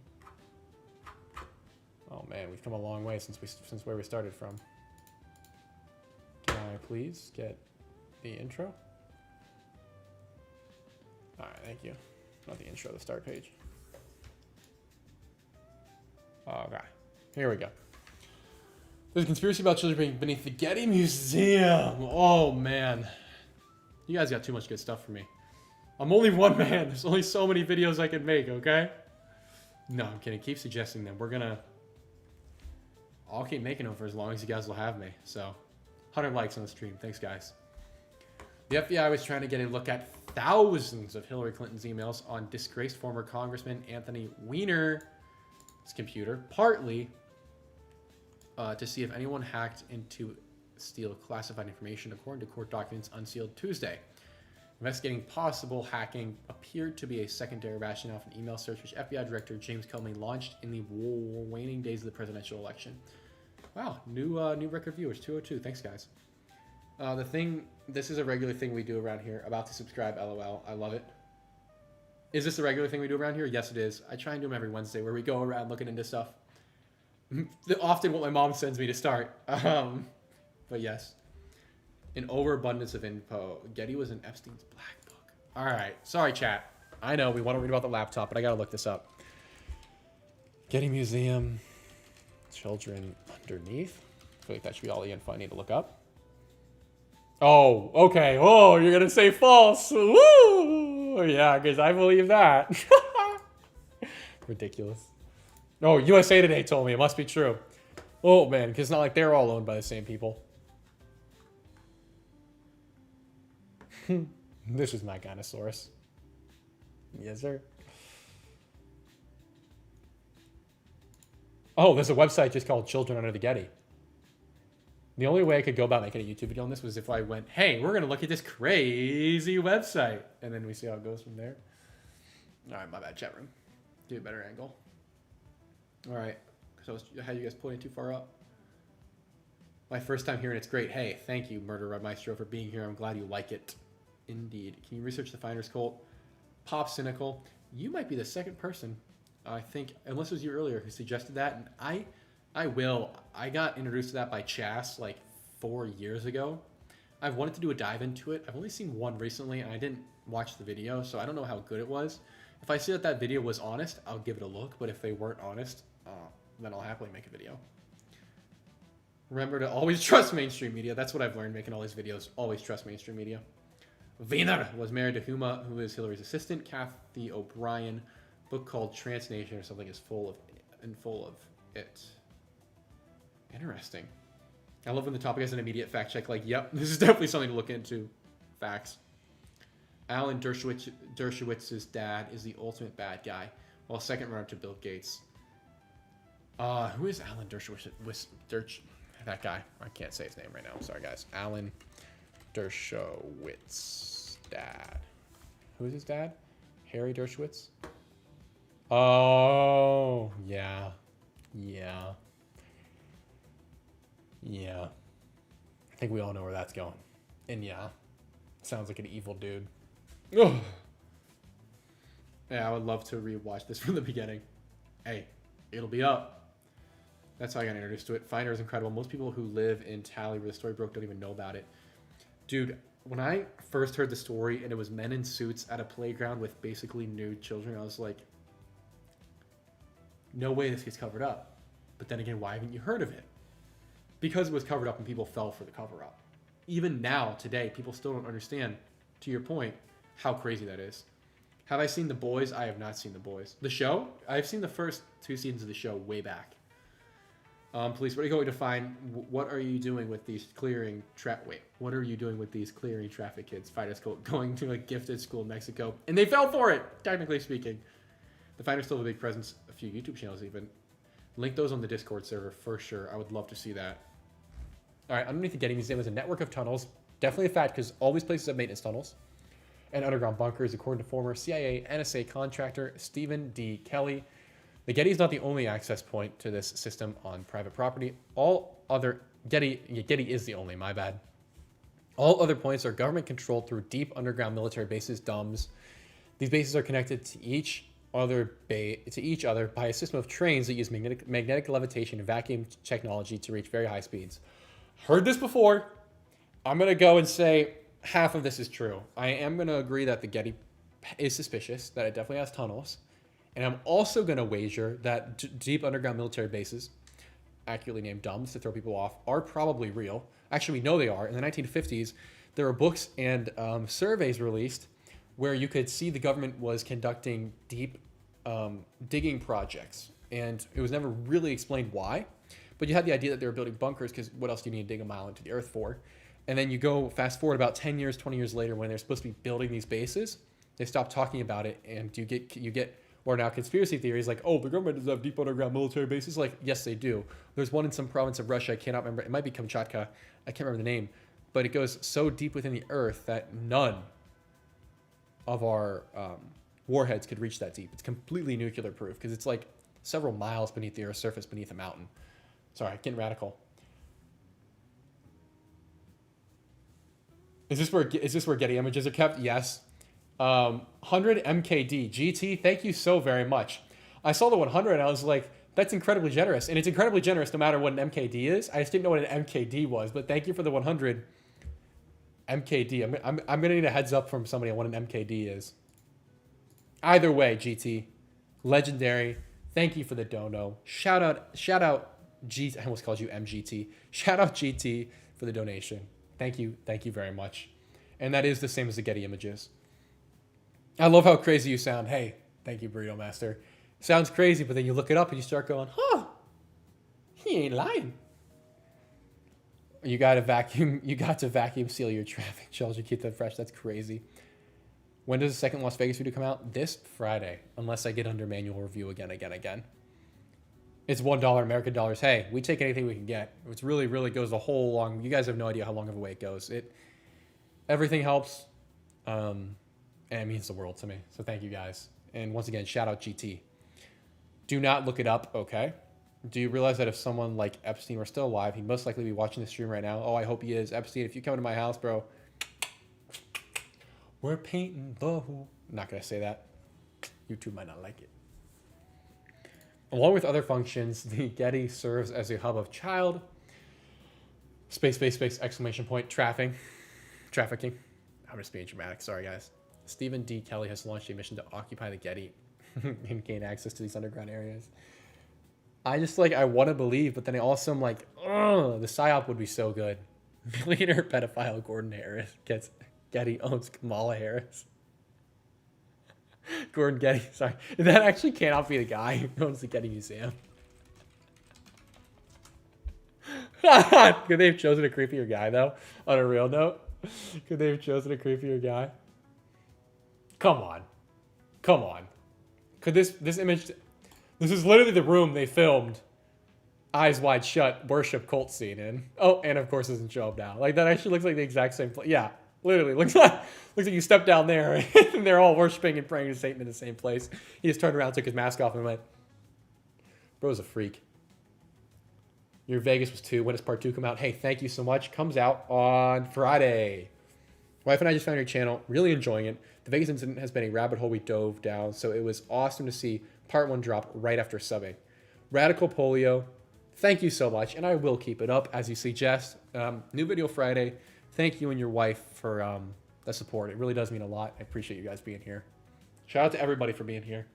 Oh man, we've come a long way since where we started from. Can I please get the intro? All right, thank you. Not the intro, the start page. Okay, here we go. There's a conspiracy about children being beneath the Getty Museum. Oh man, you guys got too much good stuff for me. I'm only one man. There's only so many videos I can make, okay? No, I'm kidding. Keep suggesting them. I'll keep making them for as long as you guys will have me. So, 100 likes on the stream. Thanks, guys. The FBI was trying to get a look at thousands of Hillary Clinton's emails on disgraced former Congressman Anthony Weiner's computer, partly to see if anyone hacked into steal classified information, according to court documents unsealed Tuesday. Investigating possible hacking appeared to be a secondary rationale for an email search which FBI Director James Comey launched in the waning days of the presidential election. Wow, new record viewers, 202. Thanks, guys. This is a regular thing we do around here. About to subscribe, LOL. I love it. Is this a regular thing we do around here? Yes, it is. I try and do them every Wednesday where we go around looking into stuff. Often what my mom sends me to start. But yes. An overabundance of info. Getty was in Epstein's black book. All right. Sorry, chat. I know we want to read about the laptop, but I got to look this up. Getty Museum. Children underneath. I feel like that should be all the info I need to look up. Oh, okay. Oh, you're going to say false. Woo! Yeah, because I believe that. Ridiculous. Oh, USA Today told me. It must be true. Oh, man, because it's not like they're all owned by the same people. This is my kind of source. Yes, sir. Oh, there's a website just called Children Under the Getty. The only way I could go about making a YouTube video on this was if I went, hey, we're going to look at this crazy website. And then we see how it goes from there. All right, my bad, chat room. Do a better angle. All right. So I had you guys pointing too far up. My first time hearing it's great. Hey, thank you, Murder Red Maestro, for being here. I'm glad you like it. Indeed. Can you research the Finder's Cult? Pop Cynical. You might be the second person, I think, unless it was you earlier, who suggested that. And I will. I got introduced to that by Chas like 4 years ago. I've wanted to do a dive into it. I've only seen one recently, and I didn't watch the video, so I don't know how good it was. If I see that video was honest, I'll give it a look. But if they weren't honest, then I'll happily make a video. Remember to always trust mainstream media. That's what I've learned making all these videos. Always trust mainstream media. Wiener was married to Huma, who is Hillary's assistant. Kathy O'Brien, book called Transnation or something, is full of it. Interesting. I love when the topic has an immediate fact check. Like, yep, this is definitely something to look into. Facts. Alan Dershowitz's dad is the ultimate bad guy, while second runner to Bill Gates. Who is Alan Dershowitz? That guy. I can't say his name right now. I'm sorry, guys. Alan Dershowitz dad. Who is his dad? Harry Dershowitz? Oh, yeah. Yeah. Yeah. I think we all know where that's going. And yeah, sounds like an evil dude. Ugh. Yeah, I would love to rewatch this from the beginning. Hey, it'll be up. That's how I got introduced to it. Finder is incredible. Most people who live in Tally, where the story broke, don't even know about it. Dude, when I first heard the story and it was men in suits at a playground with basically nude children, I was like, no way this gets covered up. But then again, why haven't you heard of it? Because it was covered up and people fell for the cover up. Even now, today, people still don't understand, to your point, how crazy that is. Have I seen The Boys? I have not seen The Boys. The show? I've seen the first 2 seasons of the show way back. Police, what are you going to find? What are you doing with these clearing what are you doing with these clearing traffic kids? Fighter school, going to a gifted school in Mexico. And they fell for it, technically speaking. The Finders still have a big presence, a few YouTube channels even. Link those on the Discord server for sure. I would love to see that. All right, underneath the Getty Museum is a network of tunnels. Definitely a fact because all these places have maintenance tunnels and underground bunkers, according to former CIA NSA contractor Stephen D. Kelly. The Getty is not the only access point to this system on private property. Getty is the only, my bad. All other points are government controlled through deep underground military bases, DUMBs. These bases are connected to each other by a system of trains that use magnetic levitation and vacuum technology to reach very high speeds. Heard this before. I'm going to go and say half of this is true. I am going to agree that the Getty is suspicious, that it definitely has tunnels. And I'm also going to wager that deep underground military bases, accurately named DUMBs to throw people off, are probably real. Actually, we know they are. In the 1950s, there were books and surveys released where you could see the government was conducting deep digging projects. And it was never really explained why. But you had the idea that they were building bunkers because what else do you need to dig a mile into the earth for? And then you go fast forward about 10 years, 20 years later when they're supposed to be building these bases, they stop talking about it and you get or now conspiracy theories like, oh, the government does have deep underground military bases. Like, yes, they do. There's one in some province of Russia. I cannot remember. It might be Kamchatka. I can't remember the name. But it goes so deep within the earth that none of our warheads could reach that deep. It's completely nuclear proof because it's like several miles beneath the earth's surface, beneath a mountain. Sorry, getting radical. Is this where Getty images are kept? Yes. 100 MKD. GT, thank you so very much. I saw the 100 and I was like, that's incredibly generous. And it's incredibly generous no matter what an MKD is. I just didn't know what an MKD was, but thank you for the 100 MKD. I'm going to need a heads up from somebody on what an MKD is. Either way, GT, legendary. Thank you for the dono. Shout out GT. I almost called you MGT. Shout out GT for the donation. Thank you very much. And that is the same as the Getty images. I love how crazy you sound. Hey, thank you, Burrito Master. Sounds crazy, but then you look it up and you start going, huh, he ain't lying. You got to vacuum seal your traffic shells to keep them fresh. That's crazy. When does the second Las Vegas video come out? This Friday, unless I get under manual review again. It's $1 American dollars. Hey, we take anything we can get. It really goes the whole long. You guys have no idea how long of a way it goes. Everything helps. And it means the world to me. So thank you guys. And once again, shout out GT. Do not look it up, okay? Do you realize that if someone like Epstein were still alive, he'd most likely be watching the stream right now? Oh, I hope he is. Epstein, if you come to my house, bro, we're painting the who. Not going to say that. YouTube might not like it. Along with other functions, the Getty serves as a hub of child, space, exclamation point, trafficking. I'm just being dramatic. Sorry, guys. Stephen D. Kelly has launched a mission to occupy the Getty and gain access to these underground areas. I want to believe, but then I also am like, the PSYOP would be so good. Millionaire pedophile Gordon Harris gets Getty owns Kamala Harris. Gordon Getty, sorry. That actually cannot be the guy who owns the Getty Museum. Could they have chosen a creepier guy, though? On a real note? Could they have chosen a creepier guy? Come on. Come on. Could this image... This is literally the room they filmed Eyes Wide Shut worship cult scene in. Oh, and of course doesn't show up now. Like, that actually looks like the exact same place. Yeah, literally. Looks like you stepped down there and they're all worshiping and praying to Satan in the same place. He just turned around, took his mask off, and went, bro's a freak. Your Vegas was 2. When does part 2 come out? Hey, thank you so much. Comes out on Friday. Wife and I just found your channel. Really enjoying it. The Vegas incident has been a rabbit hole we dove down, so it was awesome to see part 1 drop right after subbing. Radical Polio, thank you so much, and I will keep it up as you suggest. New video Friday. Thank you and your wife for the support. It really does mean a lot. I appreciate you guys being here. Shout out to everybody for being here.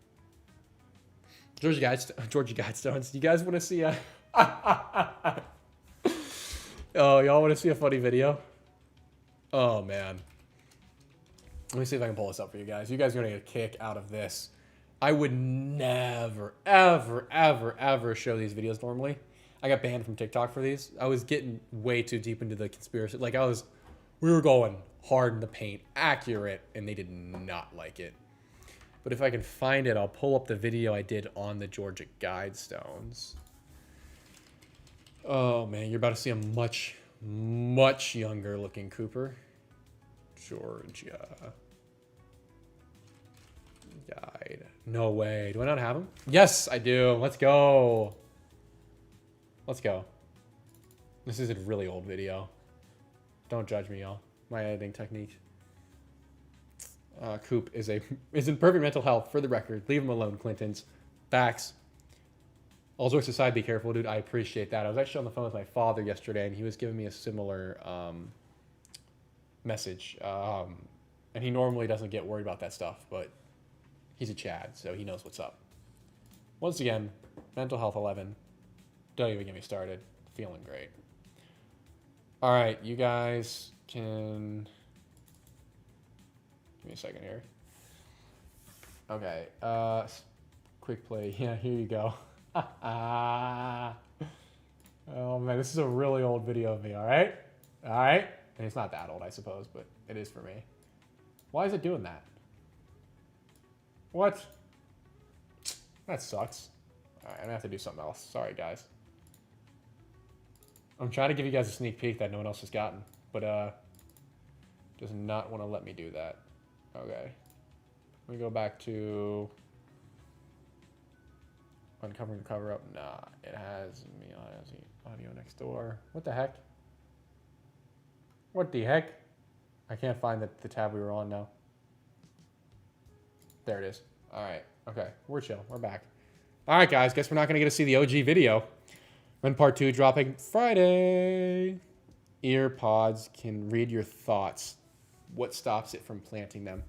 Georgia Guidestones. You guys want to see a... Oh, y'all want to see a funny video? Oh, man. Let me see if I can pull this up for you guys. You guys are going to get a kick out of this. I would never, ever, ever, ever show these videos normally. I got banned from TikTok for these. I was getting way too deep into the conspiracy. Like, we were going hard in the paint, accurate, and they did not like it. But if I can find it, I'll pull up the video I did on the Georgia Guidestones. Oh, man, you're about to see a much, much younger looking Cooper. Georgia Guide. No way. Do I not have him? Yes, I do. Let's go. Let's go. This is a really old video. Don't judge me, y'all. My editing technique. Coop is in perfect mental health. For the record, leave him alone, Clintons. Facts. All jokes aside, be careful, dude. I appreciate that. I was actually on the phone with my father yesterday, and he was giving me a similar message. And he normally doesn't get worried about that stuff, but he's a Chad, so he knows what's up. Once again, mental health 11. Don't even get me started. Feeling great. All right, you guys can... Give me a second here. Okay, quick play. Yeah, here you go. Oh man, this is a really old video of me, all right? All right? And it's not that old, I suppose, but it is for me. Why is it doing that? What? That sucks. All right, I'm gonna have to do something else. Sorry, guys. I'm trying to give you guys a sneak peek that no one else has gotten, but does not want to let me do that. Okay. Let me go back to uncovering the cover up. Nah, it has me on audio next door. What the heck? What the heck? I can't find the tab we were on now. There it is. All right. Okay. We're chill. We're back. All right, guys. Guess we're not going to get to see the OG video. When part 2 dropping Friday. Ear pods can read your thoughts. What stops it from planting them?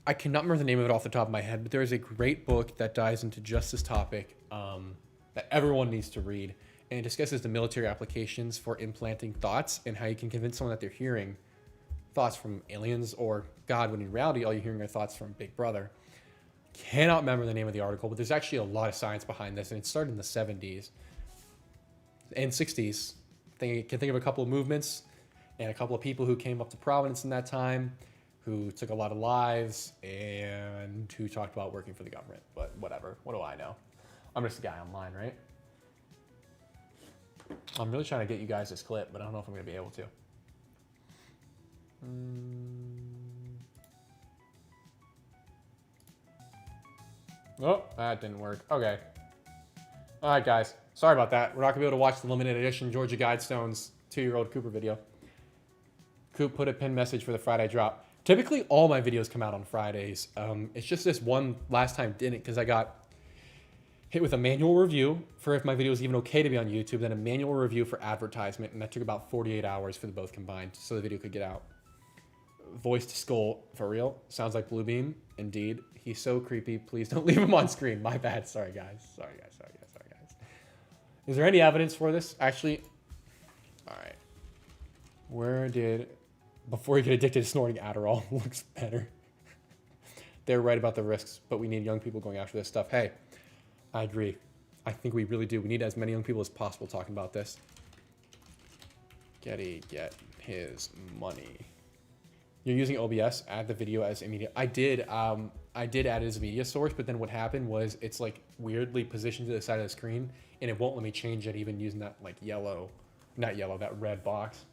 I cannot remember the name of it off the top of my head, but there is a great book that dives into just this topic that everyone needs to read. And it discusses the military applications for implanting thoughts and how you can convince someone that they're hearing thoughts from aliens or God, when in reality, all you're hearing are thoughts from Big Brother. Cannot remember the name of the article, but there's actually a lot of science behind this, and it started in the 70s and 60s. I can think of a couple of movements and a couple of people who came up to prominence in that time, who took a lot of lives, and who talked about working for the government. But whatever. What do I know? I'm just a guy online, right? I'm really trying to get you guys this clip, but I don't know if I'm going to be able to. Oh, that didn't work. Okay. All right, guys. Sorry about that. We're not going to be able to watch the limited edition Georgia Guidestones 2-year-old Cooper video. Coop put a pinned message for the Friday drop. Typically, all my videos come out on Fridays. It's just this one last time didn't because I got hit with a manual review for if my video is even okay to be on YouTube, then a manual review for advertisement, and that took about 48 hours for the both combined so the video could get out. Voice to skull, for real. Sounds like Bluebeam. Indeed. He's so creepy. Please don't leave him on screen. My bad. Sorry, guys. Sorry, guys. Sorry, guys. Sorry, guys. Is there any evidence for this? Actually, all right. Where did... Before you get addicted to snorting Adderall, looks better. They're right about the risks, but we need young people going after this stuff. Hey, I agree. I think we really do. We need as many young people as possible talking about this. Getty, get his money. You're using OBS. Add the video as a media. I did add it as a media source, but then what happened was it's like weirdly positioned to the side of the screen, and it won't let me change it even using that like that red box.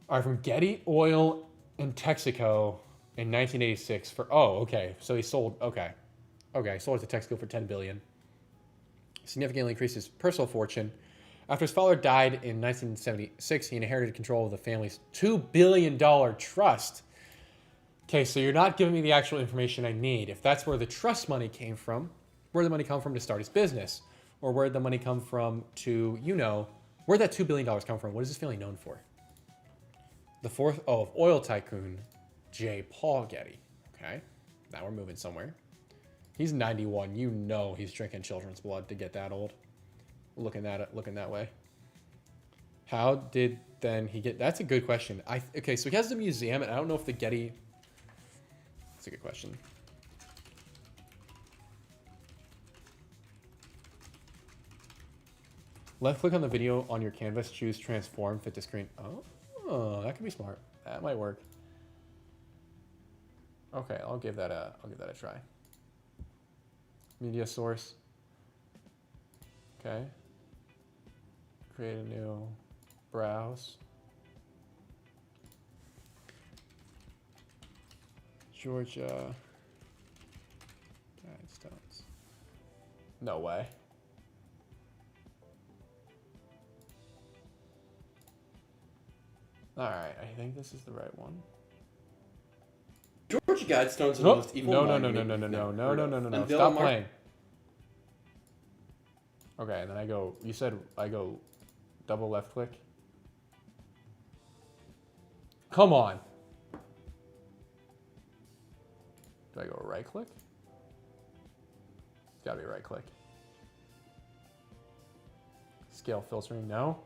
All right, from Getty Oil in Texaco in 1986 for so he sold sold it to Texaco for $10 billion. Significantly increased his personal fortune. After his father died in 1976, he inherited control of the family's $2 billion trust. Okay, so you're not giving me the actual information I need. If that's where the trust money came from, where'd the money come from to start his business? Or where'd the money come from to, where'd that $2 billion come from? What is this family known for? The fourth, of oil tycoon, J. Paul Getty. Okay, now we're moving somewhere. He's 91. He's drinking children's blood to get that old. Looking that way. How did then he get? That's a good question. Okay, so he has the museum, and I don't know if the Getty. That's a good question. Left click on the video on your canvas. Choose transform. Fit to screen. Oh, that could be smart. That might work. Okay, I'll give that a try. Media source. Okay. Create a new browse. Georgia Guidestones. No way. All right, I think this is the right one. Georgia Guidestones are the most evil. No. Stop playing. Okay, and then I go. You said I go double left click. Come on. Do I go right click? It's gotta be right click. Scale filtering, no.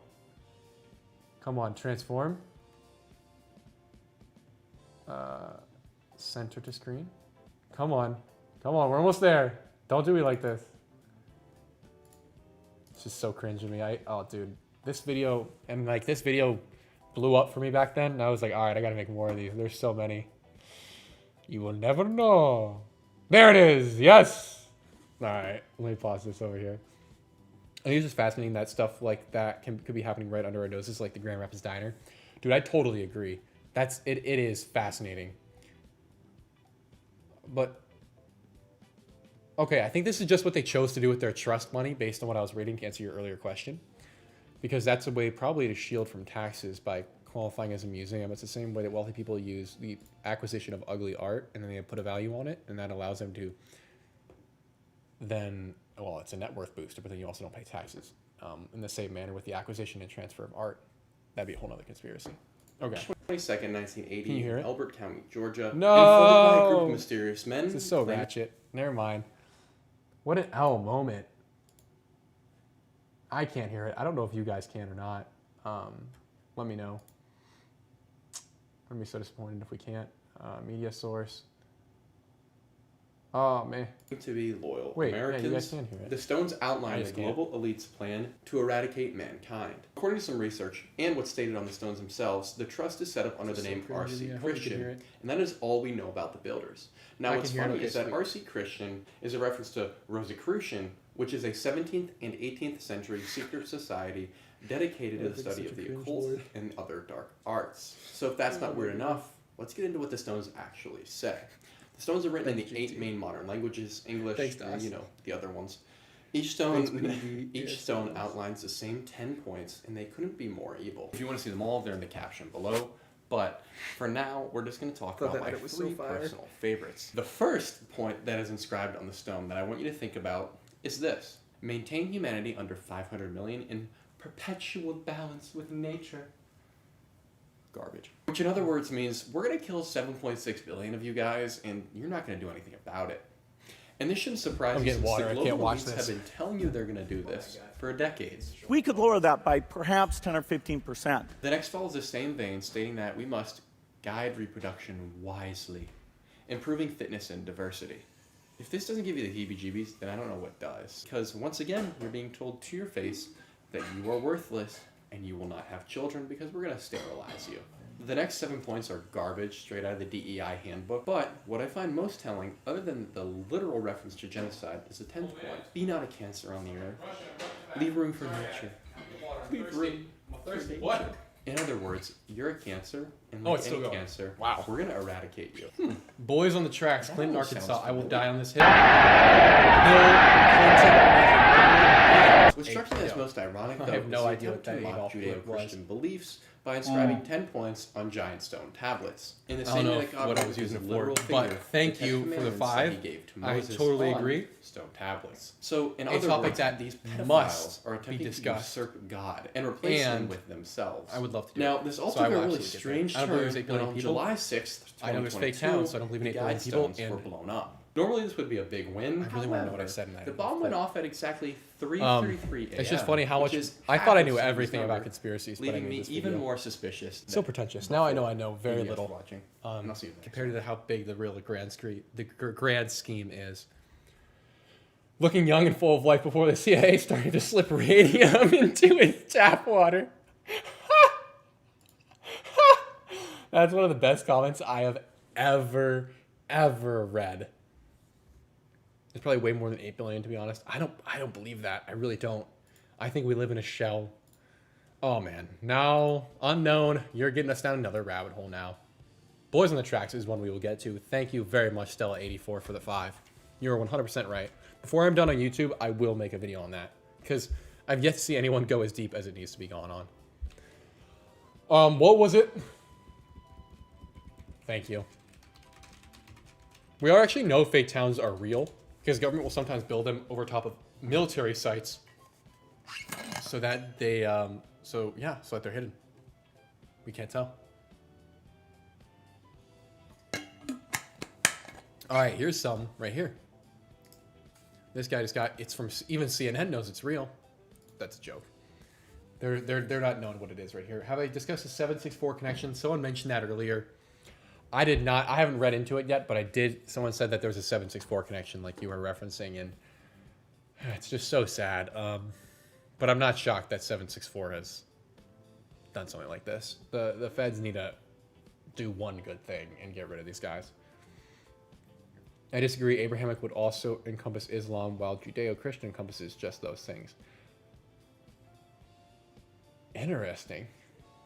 Come on, transform. Center to screen. Come on, we're almost there. Don't do me like this. It's just so cringe to me. Dude, this video blew up for me back then, and I was like, all right, I gotta make more of these. There's so many. You will never know. There it is. Yes. All right, let me pause this over here. I think it's just fascinating that stuff like that could be happening right under our noses, like the Grand Rapids Diner. Dude, I totally agree. It is fascinating. But okay, I think this is just what they chose to do with their trust money based on what I was reading to answer your earlier question. Because that's a way probably to shield from taxes by qualifying as a museum. It's the same way that wealthy people use the acquisition of ugly art and then they put a value on it, and that allows them to then, well, it's a net worth booster, but then you also don't pay taxes. In the same manner with the acquisition and transfer of art. That'd be a whole other conspiracy. Okay. 22nd, 1980, Can you hear it? Elbert County, Georgia. No! Informed by a group of mysterious men. This is so ratchet. Never mind. What an moment. I can't hear it. I don't know if you guys can or not. Let me know. I'm gonna be so disappointed if we can't. Media source. Oh, man. To be loyal Wait, Americans, yeah, you guys can hear it. the Stones outline the can't. global elite's plan to eradicate mankind. According to some research and what's stated on the Stones themselves, the trust is set up under the name R.C. Christian, and that is all we know about the builders. Now, what's funny is that R.C. Christian is a reference to Rosicrucian, which is a 17th and 18th century secret society dedicated to the study of the occult and other dark arts. So if that's not weird enough, let's get into what the Stones actually say. The Stones are written in the 8 main modern languages, English, and, the other ones. Each stone outlines the same 10 points, and they couldn't be more evil. If you want to see them all, they're in the caption below. But for now, we're just going to talk about my 3 personal favorites. The first point that is inscribed on the stone that I want you to think about is this. Maintain humanity under 500 million in perpetual balance with nature. Garbage. Which in other words means we're going to kill 7.6 billion of you guys, and you're not going to do anything about it. And this shouldn't surprise you since the global elites have been telling you they're going to do this for decades. We could lower that by perhaps 10 or 15%. The next follows the same vein, stating that we must guide reproduction wisely, improving fitness and diversity. If this doesn't give you the heebie-jeebies, then I don't know what does. Because once again, you're being told to your face that you are worthless and you will not have children because we're going to sterilize you. The next 7 points are garbage straight out of the DEI handbook, but what I find most telling, other than the literal reference to genocide, is the 10th point. Be not a cancer on the earth. Leave room for nature. Leave room for nature. What? In other words, you're a cancer, and like any cancer, wow, we're gonna eradicate you. Boys on the tracks, Clinton, Arkansas. I will die on this hill. What struck me as most ironic, though, I have no idea what that that Adolf Judeo-Christian beliefs by inscribing 10 points on giant stone tablets. In the I don't same know way that God what I was using using a literal for, figure, but thank the 10 you for the commandments that 5. he gave to I Moses totally on agree. Stone tablets. So, in A other topic words, that these must pedophiles are attempting be to discussed. usurp God and replace him with themselves. I would love to do now, it. this So also I got will a really absolutely get strange there. I don't turn believe there's 8 when billion on people. July 6th, I know there's fake 2022, towns, so I don't believe in the 8 billion people. Guidestones were And blown up. Normally, this would be a big win. I really want to know what I However, said in that. The bomb went off at exactly 3:33 a.m. It's just funny how much is I thought I half knew of Steve's everything number, about conspiracies, but I leaving made me this even video. more suspicious. So pretentious. Now I know very Thank you guys for little. watching. And I'll see you next Compared to how big the real grand scheme is. Looking young and full of life before the CIA started to slip radium into its tap water. That's one of the best comments I have ever read. It's probably way more than 8 billion, to be honest. I don't believe that. I really don't. I think we live in a shell. Oh man. Now, unknown, you're getting us down another rabbit hole now. Boys on the Tracks is one we will get to. Thank you very much, Stella84, for the 5. You're 100% right. Before I'm done on YouTube, I will make a video on that. Because I've yet to see anyone go as deep as it needs to be gone on. What was it? Thank you. We actually know fake towns are real. Because government will sometimes build them over top of military sites. So that they, so that they're hidden. We can't tell. All right, here's some right here. This guy just got, it's from, even CNN knows it's real. That's a joke. They're not knowing what it is right here. Have I discussed the 764 connection? Someone mentioned that earlier. I did not, I haven't read into it yet, but I did, someone said that there was a 764 connection like you were referencing, and it's just so sad. But I'm not shocked that 764 has done something like this. The feds need to do one good thing and get rid of these guys. I disagree. Abrahamic would also encompass Islam, while Judeo-Christian encompasses just those things. Interesting.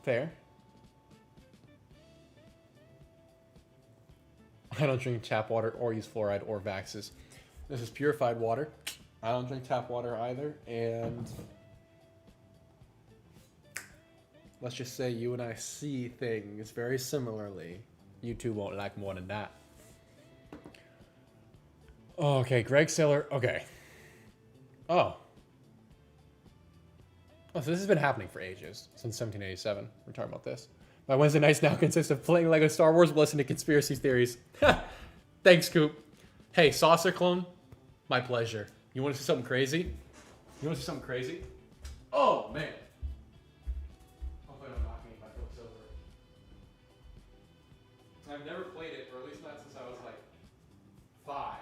Fair. I don't drink tap water or use fluoride or Vaxes. This is purified water. I don't drink tap water either, and let's just say you and I see things very similarly. You two won't like more than that. Okay, Greg Siller. Okay. Oh, so this has been happening for ages, since 1787. We're talking about this. My Wednesday nights now consist of playing Lego Star Wars, listening to conspiracy theories. Thanks, Coop. Hey, Saucer Clone, my pleasure. You want to see something crazy? You want to see something crazy? Oh, man. Hopefully I don't knock me if I flip silver. I've never played it, or at least not since I was like 5.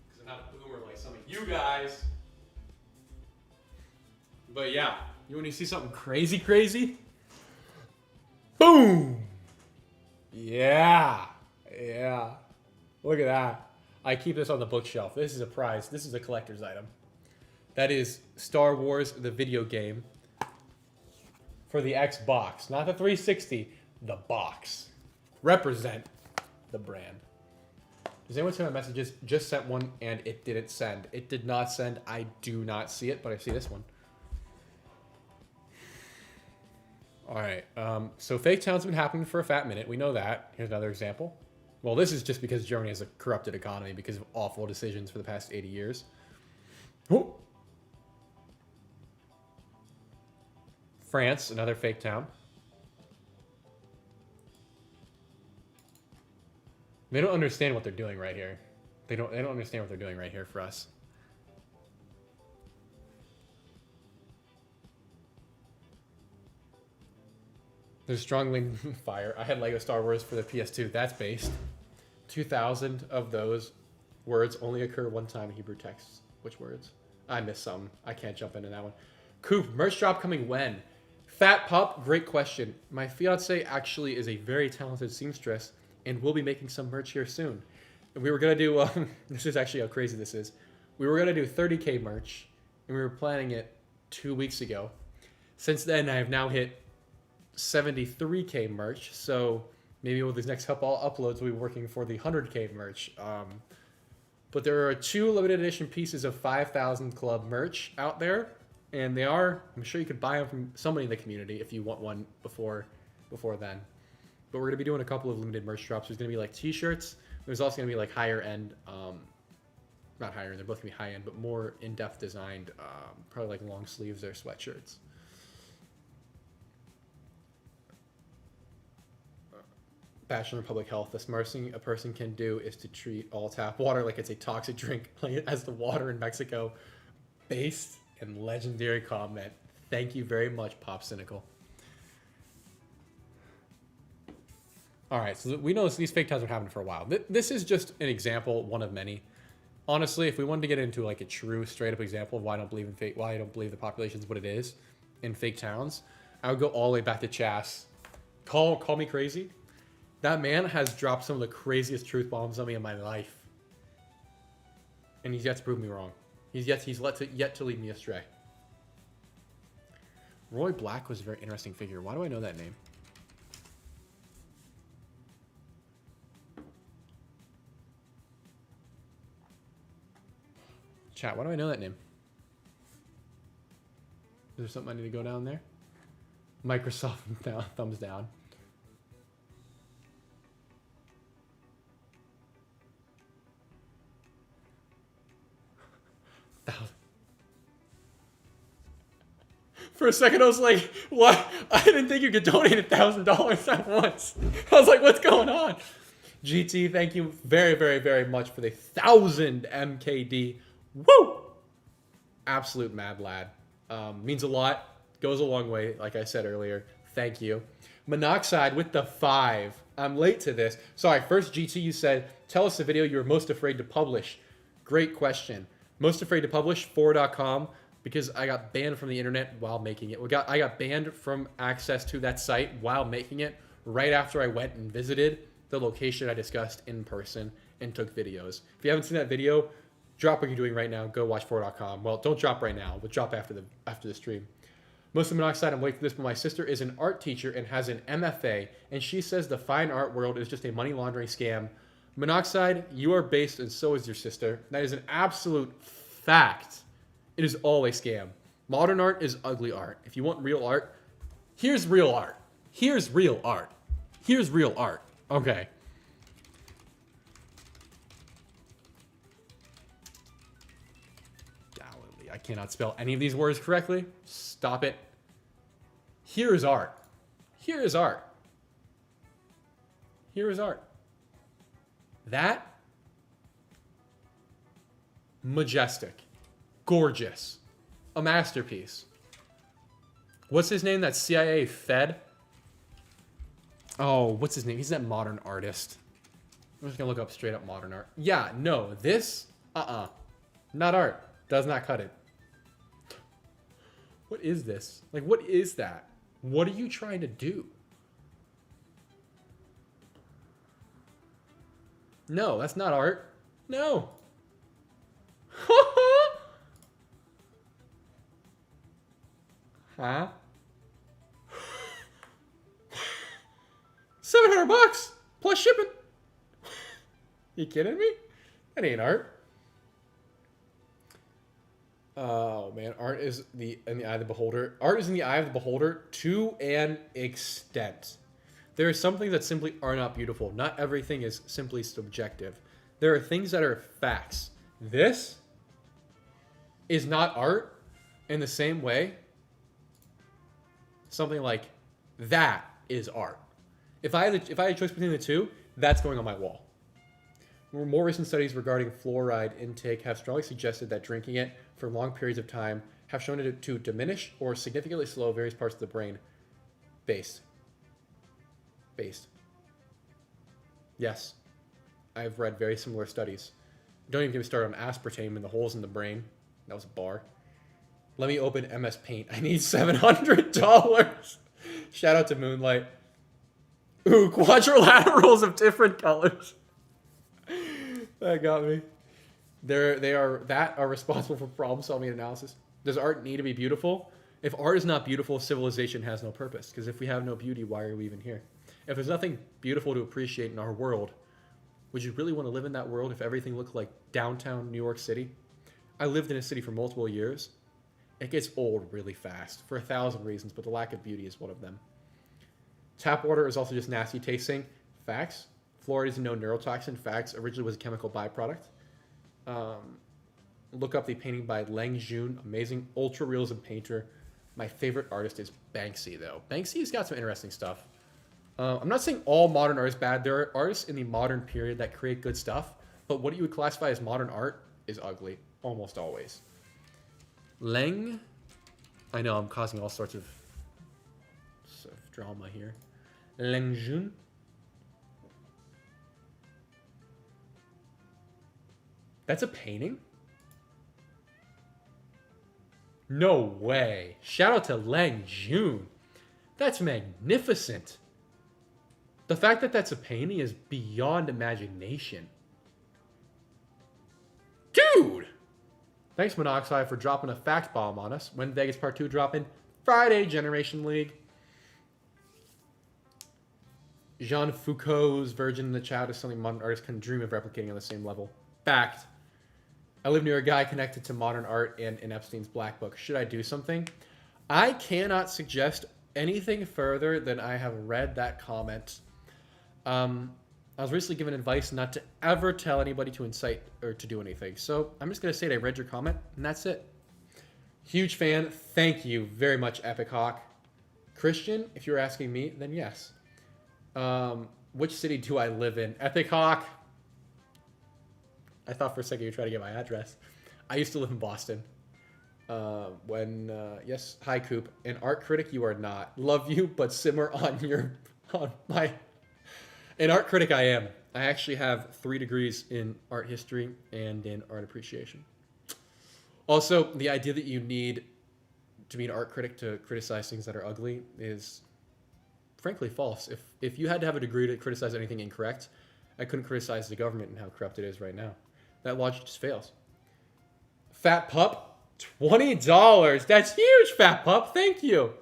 Because I'm not a boomer like some of you guys. But yeah, you want to see something crazy? Boom! Yeah. Look at that. I keep this on the bookshelf. This is a prize. This is a collector's item. That is Star Wars, the video game, for the Xbox. Not the 360, the box. Represent the brand. Does anyone send my messages? Just sent one and it didn't send. It did not send. I do not see it, but I see this one. All right, so fake towns have been happening for a fat minute. We know that. Here's another example. Well, this is just because Germany has a corrupted economy because of awful decisions for the past 80 years. Oh. France, another fake town. They don't understand what they're doing right here. They don't understand what they're doing right here for us. There's strong link fire. I had Lego Star Wars for the PS2. That's based. 2,000 of those words only occur one time in Hebrew texts. Which words? I missed some. I can't jump into that one. Coop, merch drop coming when? Fat Pup, great question. My fiance actually is a very talented seamstress, and we'll be making some merch here soon. And we were gonna do. This is actually how crazy this is. We were gonna do 30K merch, and we were planning it 2 weeks ago. Since then, I have now hit 73K merch. So maybe with these next couple uploads, we'll be working for the 100K merch. But there are 2 limited edition pieces of 5,000 Club merch out there. And they are, I'm sure you could buy them from somebody in the community if you want one before then. But we're going to be doing a couple of limited merch drops. There's going to be like t-shirts. There's also going to be like higher end, not higher end, they're both going to be high end, but more in-depth designed, probably like long sleeves or sweatshirts. Bachelor in Public Health, the smartest thing a person can do is to treat all tap water like it's a toxic drink, like as the water in Mexico. Based and legendary comment. Thank you very much, Pop Cynical. All right, so we know these fake towns are happening for a while. This is just an example, one of many. Honestly, if we wanted to get into like a true, straight-up example of why I don't believe in fake, why I don't believe the population is what it is in fake towns, I would go all the way back to Chas. Call me crazy. That man has dropped some of the craziest truth bombs on me in my life, and he's yet to prove me wrong. He's yet to lead me astray. Roy Black was a very interesting figure. Why do I know that name? Chat, why do I know that name? Is there something I need to go down there? Microsoft thumbs down. For a second, I was like, what? I didn't think you could donate $1,000 at once. I was like, what's going on? GT, thank you very, very, very much for the 1,000 MKD. Woo! Absolute mad lad. Means a lot. Goes a long way, like I said earlier. Thank you. Monoxide with the 5. I'm late to this. Sorry, first GT, you said, tell us the video you were most afraid to publish. Great question. Most afraid to publish, 4.com, because I got banned from the internet while making it. I got banned from access to that site while making it right after I went and visited the location I discussed in person and took videos. If you haven't seen that video, drop what you're doing right now. Go watch 4.com. Well, don't drop right now, but drop after the stream. Mostly Monoxide, I'm late for this, but my sister is an art teacher and has an MFA, and she says the fine art world is just a money laundering scam. Monoxide, you are based, and so is your sister. That is an absolute fact. It is all a scam. Modern art is ugly art. If you want real art, here's real art. Here's real art. Here's real art. Okay. Galilee. I cannot spell any of these words correctly. Stop it. Here is art. Here is art. Here is art. That, majestic, gorgeous, a masterpiece. What's his name? That CIA Fed? Oh, what's his name? He's that modern artist. I'm just gonna look up straight up modern art. Yeah, no, this, not art. Does not cut it. What is this? Like, what is that? What are you trying to do? No, that's not art. No. Huh? $700 plus shipping. You kidding me? That ain't art. Oh man, art is in the eye of the beholder. Art is in the eye of the beholder to an extent. There are some things that simply are not beautiful. Not everything is simply subjective. There are things that are facts. This is not art in the same way. Something like that is art. If I had a choice between the two, that's going on my wall. More recent studies regarding fluoride intake have strongly suggested that drinking it for long periods of time have shown it to diminish or significantly slow various parts of the brain. Based. Yes. I've read very similar studies. Don't even get me started on aspartame and the holes in the brain. That was a bar. Let me open MS Paint. I need $700. Shout out to Moonlight. Ooh, quadrilaterals of different colors. That got me. They are responsible for problem solving and analysis. Does art need to be beautiful? If art is not beautiful, civilization has no purpose. Because if we have no beauty, why are we even here? If there's nothing beautiful to appreciate in our world, would you really want to live in that world if everything looked like downtown New York City? I lived in a city for multiple years. It gets old really fast for 1,000 reasons, but the lack of beauty is one of them. Tap water is also just nasty tasting. Facts. Fluoride is no neurotoxin. Facts. Originally was a chemical byproduct. Look up the painting by Leng Jun. Amazing ultra realism painter. My favorite artist is Banksy, though. Banksy's got some interesting stuff. I'm not saying all modern art is bad. There are artists in the modern period that create good stuff, but what you would classify as modern art is ugly, almost always. Leng, I know I'm causing all sorts of drama here. Leng Jun. That's a painting? No way. Shout out to Leng Jun. That's magnificent. The fact that that's a painting is beyond imagination. Dude! Thanks, Monoxide, for dropping a fact bomb on us. When Vegas Part 2 dropping? Friday, Generation League. Jean Foucault's Virgin in the Child is something modern artists can dream of replicating on the same level. Fact. I live near a guy connected to modern art and in Epstein's Black Book. Should I do something? I cannot suggest anything further than I have read that comment. I was recently given advice not to ever tell anybody to incite or to do anything. So I'm just going to say that I read your comment, and that's it. Huge fan. Thank you very much, Epic Hawk. Christian, if you're asking me, then yes. Which city do I live in? Epic Hawk. I thought for a second you were trying to get my address. I used to live in Boston. Yes, hi Coop. An art critic you are not. Love you, but simmer on my... An art critic I am. I actually have 3 degrees in art history and in art appreciation. Also, the idea that you need to be an art critic to criticize things that are ugly is frankly false. If you had to have a degree to criticize anything incorrect, I couldn't criticize the government and how corrupt it is right now. That logic just fails. Fat Pup, $20. That's huge, Fat Pup. Thank you.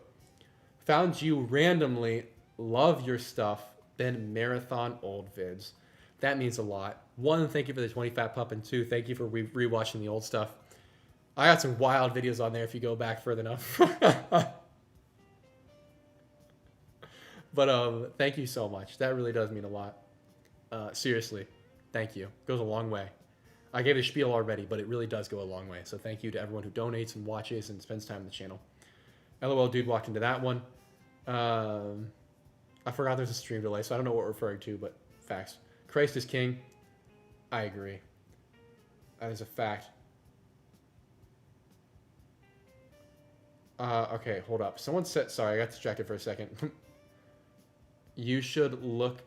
Found you randomly. Love your stuff. Then marathon old vids. That means a lot. 1, thank you for the 20 Fat Pup, and 2, thank you for rewatching the old stuff. I got some wild videos on there if you go back further enough. But thank you so much. That really does mean a lot. Seriously, thank you. Goes a long way. I gave a spiel already, but it really does go a long way. So thank you to everyone who donates and watches and spends time on the channel. LOL dude walked into that one. I forgot there's a stream delay, so I don't know what we're referring to, but facts. Christ is king. I agree. That is a fact. Okay, hold up. Someone said... Sorry, I got distracted for a second. You should look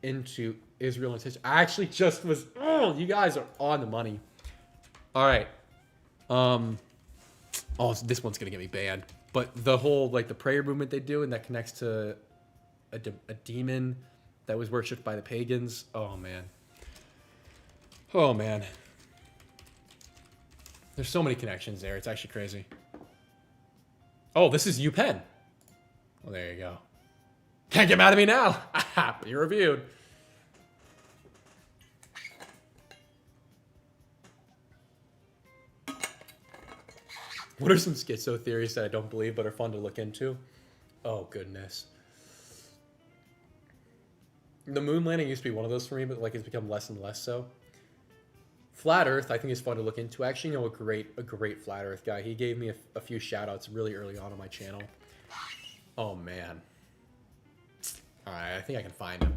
into Israel and history. I actually just was... Oh, you guys are on the money. All right. Oh, this one's going to get me banned. But the whole, like, the prayer movement they do, and that connects to a demon that was worshipped by the pagans. Oh, man. Oh, man. There's so many connections there. It's actually crazy. Oh, this is UPenn. Well, there you go. Can't get mad at me now. You're reviewed. What are some schizo theories that I don't believe but are fun to look into? Oh, goodness. The moon landing used to be one of those for me, but like it's become less and less so. Flat Earth, I think, is fun to look into. I actually know a great Flat Earth guy. He gave me a few shout-outs really early on my channel. Oh, man. Alright, I think I can find him.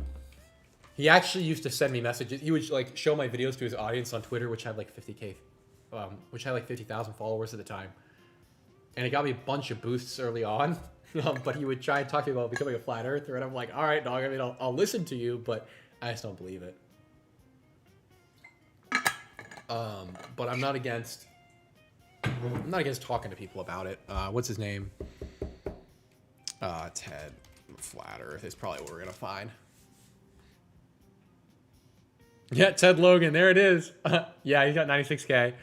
He actually used to send me messages. He would, like, show my videos to his audience on Twitter, which had, like, 50,000 followers at the time. And it got me a bunch of boosts early on. But he would try and talk to me about becoming a flat earther, and I'm like, all right, dog, I mean, I'll listen to you, but I just don't believe it. But I'm not against I'm not against talking to people about it. What's his name? Ted. Flat Earth is probably what we're gonna find. Yeah, Ted Logan. There it is. Yeah, he's got 96K.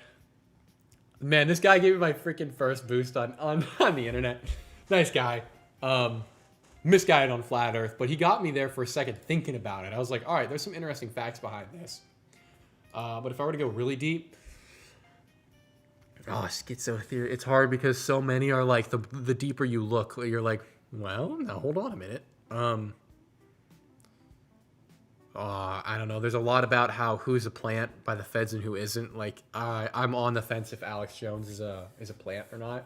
Man, this guy gave me my freaking first boost on the internet. Nice guy. Misguided on Flat Earth, but he got me there for a second thinking about it. I was like, all right, there's some interesting facts behind this. But if I were to go really deep, schizo theory, it's hard because so many are like, the deeper you look, you're like, well, now hold on a minute. I don't know. There's a lot about who's a plant by the feds and who isn't. Like, I'm on the fence if Alex Jones is a plant or not.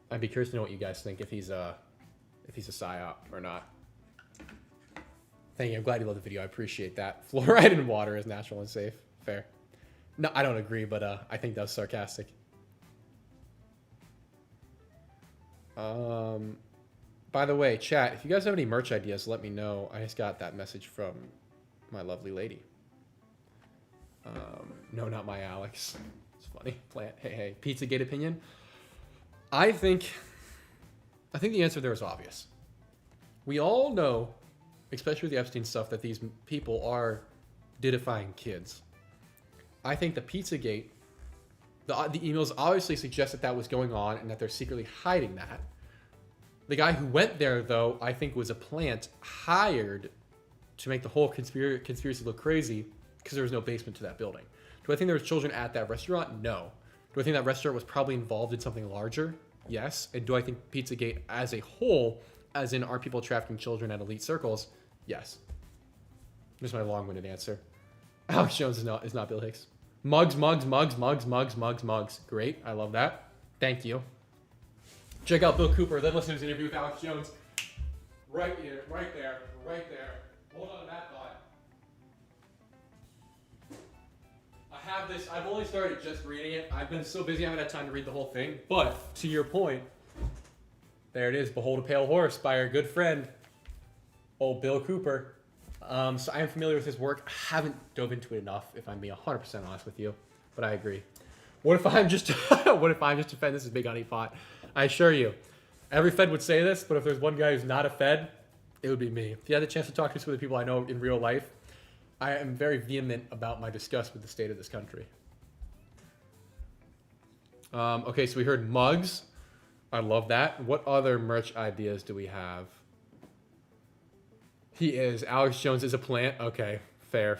I'd be curious to know what you guys think if he's a psyop or not. Thank you. I'm glad you loved the video. I appreciate that. Fluoride in water is natural and safe. Fair. No, I don't agree, but I think that was sarcastic. By the way, chat, if you guys have any merch ideas, let me know. I just got that message from my lovely lady. No, not my Alex. It's funny. Plant. Hey. Pizzagate opinion. I think the answer there is obvious. We all know, especially with the Epstein stuff, that these people are didifying kids. I think the Pizzagate, the emails obviously suggest that was going on and that they're secretly hiding that. The guy who went there, though, I think was a plant hired to make the whole conspiracy look crazy because there was no basement to that building. Do I think there was children at that restaurant? No. Do I think that restaurant was probably involved in something larger? Yes. And do I think Pizzagate as a whole, as in are people trafficking children at elite circles? Yes. There's my long-winded answer. Alex Jones is not Bill Hicks. Mugs. Great. I love that. Thank you. Check out Bill Cooper, then listen to his interview with Alex Jones. Right here, right there. Hold on to that thought. I have this, I've only started just reading it. I've been so busy I haven't had time to read the whole thing. But, to your point, there it is, Behold a Pale Horse by our good friend, old Bill Cooper. So I am familiar with his work. I haven't dove into it enough, if I'm being 100% honest with you. But I agree. What if I'm just a Fed? This is big honeypot. I assure you, every Fed would say this, but if there's one guy who's not a Fed, it would be me. If you had the chance to talk to some of the people I know in real life, I am very vehement about my disgust with the state of this country. Okay, so we heard mugs. I love that. What other merch ideas do we have? He is. Alex Jones is a plant. Okay, fair.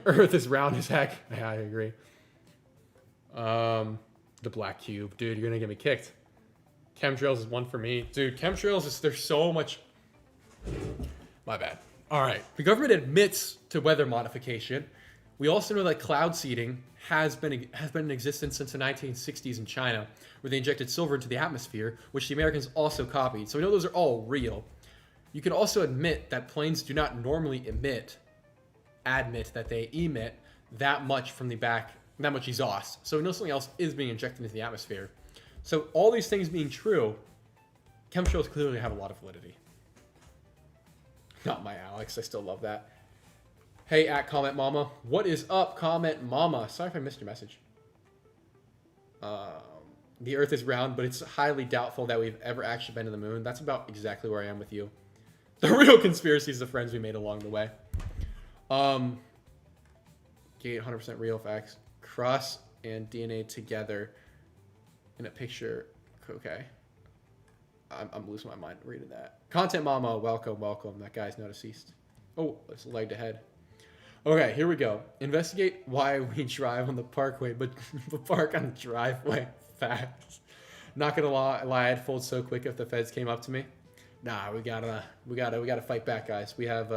Earth is round as heck. Yeah, I agree. The black cube. Dude, you're gonna get me kicked. Chemtrails is one for me. Dude, chemtrails is, there's so much. My bad. All right. The government admits to weather modification. We also know that cloud seeding has been in existence since the 1960s in China, where they injected silver into the atmosphere, which the Americans also copied. So we know those are all real. You can also admit that planes do not normally admit that they emit that much from the back, that much exhaust. So we know something else is being injected into the atmosphere. So all these things being true, chemtrails clearly have a lot of validity. Not my Alex, I still love that. Hey, at Comment Mama. What is up, Comment Mama? Sorry if I missed your message. The Earth is round, but it's highly doubtful that we've ever actually been to the moon. That's about exactly where I am with you. The real conspiracies of friends we made along the way. Gate 100% real facts. Cross and DNA together in a picture. Okay. I'm losing my mind reading that. Content Mama, welcome. That guy's now deceased. Oh, it's lagged ahead. Okay, here we go. Investigate why we drive on the parkway, but park on the driveway. Facts. Not gonna lie, I'd fold so quick if the feds came up to me. Nah, we gotta fight back, guys. We have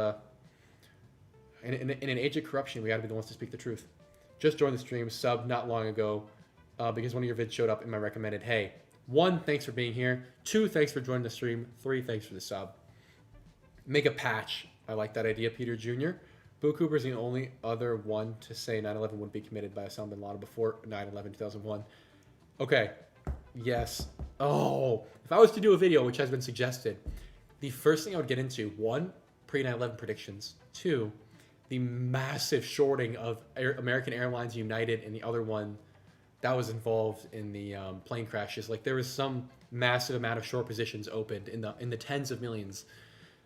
in an age of corruption, we gotta be the ones to speak the truth. Just joined the stream, sub not long ago, because one of your vids showed up in my recommended. Hey, 1, thanks for being here. 2, thanks for joining the stream. 3, thanks for the sub. Make a patch. I like that idea, Peter Jr. Bill Cooper's the only other one to say 9/11 wouldn't be committed by Osama bin Laden before 9/11 2001. Okay. Yes. Oh, if I was to do a video, which has been suggested, the first thing I would get into, 1, pre-9/11 predictions. 2, the massive shorting of American Airlines, United, and the other one, that was involved in the plane crashes. Like there was some massive amount of short positions opened in the tens of millions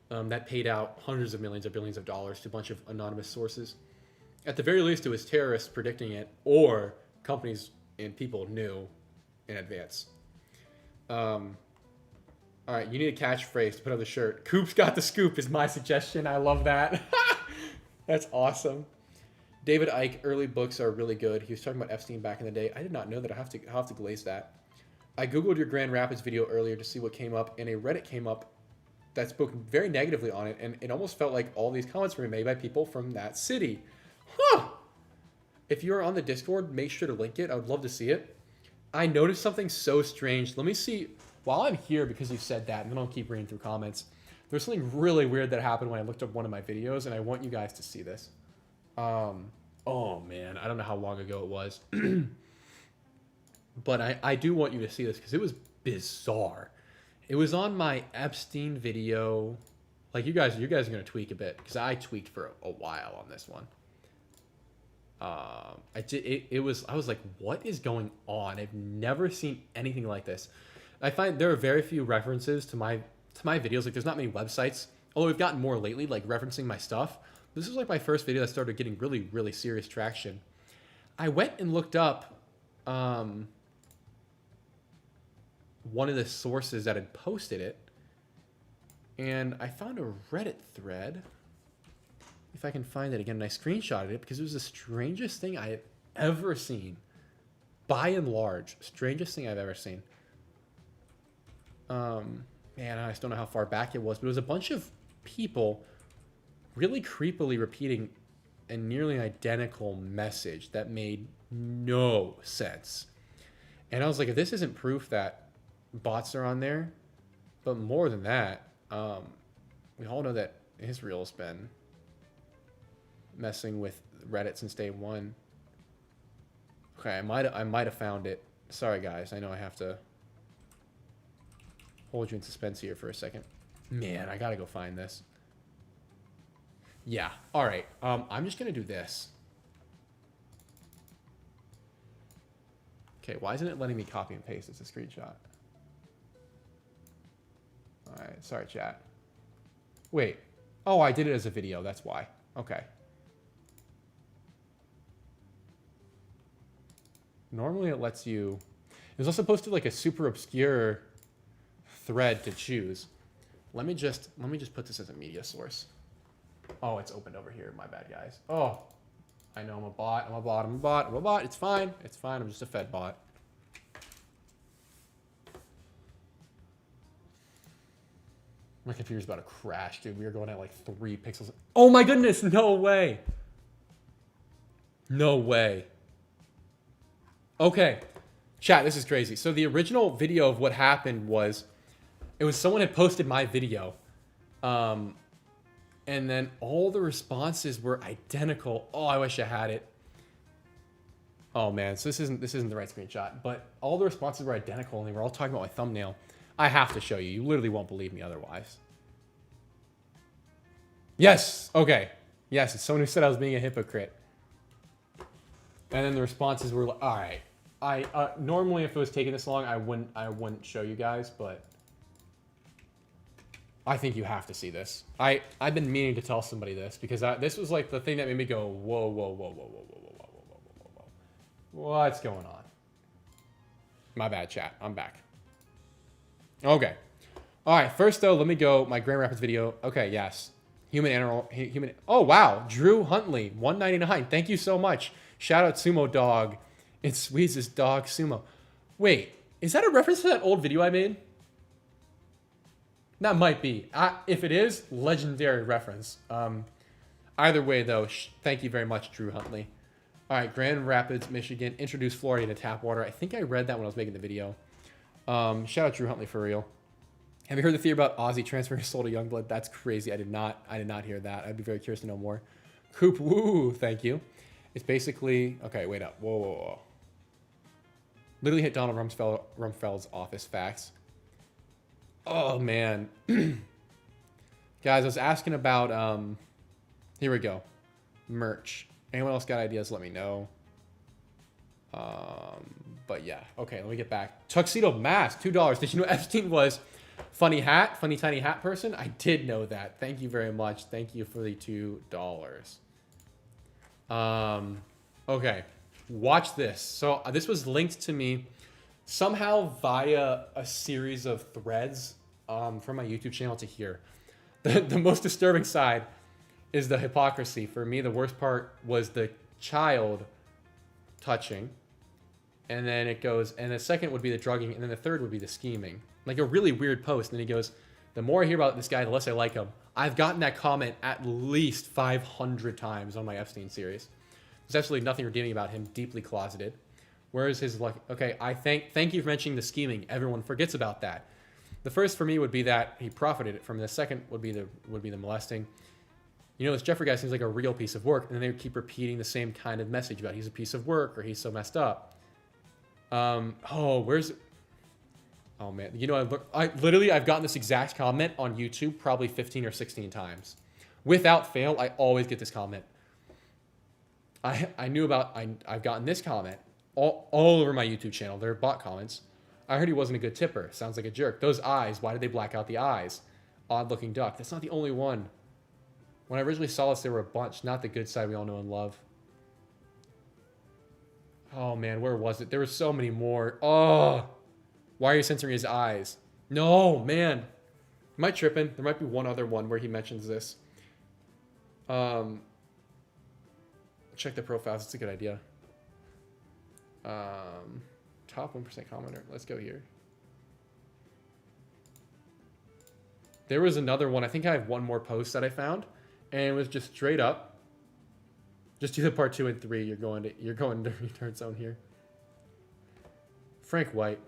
that paid out hundreds of millions or billions of dollars to a bunch of anonymous sources. At the very least, it was terrorists predicting it, or companies and people knew in advance. All right, you need a catchphrase to put on the shirt. Coop's got the scoop is my suggestion. I love that. That's awesome. David Icke, early books are really good. He was talking about Epstein back in the day. I did not know that. I'll have to glaze that. I Googled your Grand Rapids video earlier to see what came up, and a Reddit came up that spoke very negatively on it, and it almost felt like all these comments were made by people from that city. Huh! If you're on the Discord, make sure to link it. I would love to see it. I noticed something so strange. Let me see. While I'm here, because you said that, and then I'll keep reading through comments, there's something really weird that happened when I looked up one of my videos, and I want you guys to see this. Oh man, I don't know how long ago it was. But I do want you to see this because it was bizarre. It was on my Epstein video. Like you guys are going to tweak a bit because I tweaked for a while on this one. I was like, what is going on? I've never seen anything like this. I find there are very few references to my videos. Like there's not many websites, although we've gotten more lately, like referencing my stuff. This was like my first video that started getting really, really serious traction. I went and looked up one of the sources that had posted it, and I found a Reddit thread. If I can find it again, and I screenshotted it because it was the strangest thing I had ever seen. By and large, strangest thing I've ever seen. Man, I just don't know how far back it was, but it was a bunch of people really creepily repeating a nearly identical message that made no sense. And I was like, if this isn't proof that bots are on there, but more than that, we all know that Israel's been messing with Reddit since day one. Okay, I might have found it. Sorry guys, I know I have to hold you in suspense here for a second. Man, I gotta go find this. Yeah, all right. I'm just gonna do this. Okay, why isn't it letting me copy and paste? It's a screenshot. All right, sorry, chat. Wait. Oh, I did it as a video. That's why. Okay. Normally it lets you... There's also posted like a super obscure thread to choose. Let me just put this as a media source. Oh, it's opened over here. My bad, guys. Oh, I know I'm a bot. I'm a bot. It's fine. It's fine. I'm just a fed bot. My computer's about to crash, dude. We are going at like 3 pixels. Oh my goodness. No way. No way. Okay. Chat, this is crazy. So the original video of what happened was, it was someone had posted my video. And then all the responses were identical. Oh, I wish I had it. Oh man, so this isn't the right screenshot, but all the responses were identical and they were all talking about my thumbnail. I have to show you. You literally won't believe me otherwise. Yes. Okay. Yes, it's someone who said I was being a hypocrite. And then the responses were like, all right. Normally if it was taking this long, I wouldn't show you guys, but I think you have to see this. I've been meaning to tell somebody this because this was like the thing that made me go, whoa, whoa, whoa, whoa, whoa, whoa, whoa, whoa, whoa, whoa, whoa. What's going on? My bad, chat. I'm back. Okay. All right. First, though, let me go. My Grand Rapids video. Okay. Yes. Human. Oh, wow. Drew Huntley, $1.99. Thank you so much. Shout out Sumo Dog. It's Sweez's dog Sumo. Wait, is that a reference to that old video I made? That might be. If it is, legendary reference. Either way, though, thank you very much, Drew Huntley. All right, Grand Rapids, Michigan. Introduce fluoride into tap water. I think I read that when I was making the video. Shout out Drew Huntley for real. Have you heard the theory about Ozzy transferring his soul to Youngblood? That's crazy. I did not hear that. I'd be very curious to know more. Coop, woo, thank you. It's basically... Okay, wait up. Whoa, whoa, whoa. Literally hit Donald Rumsfeld's office. Facts. Oh, man. Guys, I was asking about... Here we go. Merch. Anyone else got ideas? Let me know. But yeah, okay, let me get back. Tuxedo mask, $2. Did you know Epstein was funny tiny hat person? I did know that. Thank you very much. Thank you for the $2. Okay, watch this. So this was linked to me somehow via a series of threads from my YouTube channel to here. The most disturbing side is the hypocrisy. For me, the worst part was the child touching. And then it goes, and the second would be the drugging, and then the third would be the scheming. Like a really weird post. And then he goes, the more I hear about this guy, the less I like him. I've gotten that comment at least 500 times on my Epstein series. There's absolutely nothing redeeming about him, deeply closeted. Whereas his, like, okay, I thank you for mentioning the scheming. Everyone forgets about that. The first for me would be that he profited from it. The second would be the molesting. You know, this Jeffrey guy seems like a real piece of work, and then they would keep repeating the same kind of message about he's a piece of work or he's so messed up. Oh man, you know, I've gotten this exact comment on YouTube probably 15 or 16 times. Without fail, I always get this comment. I've gotten this comment all over my YouTube channel. They're bot comments. I heard he wasn't a good tipper. Sounds like a jerk. Those eyes, why did they black out the eyes? Odd looking duck. That's not the only one. When I originally saw this, there were a bunch. Not the good side we all know and love. Oh man, where was it? There were so many more. Oh, why are you censoring his eyes? No, man. Am I tripping? There might be one other one where he mentions this. Check the profiles. It's a good idea. Top 1% commenter. Let's go here. There was another one. I think I have one more post that I found, and it was just straight up. Just do the part 2 and 3. You're going to retard zone here. Frank White.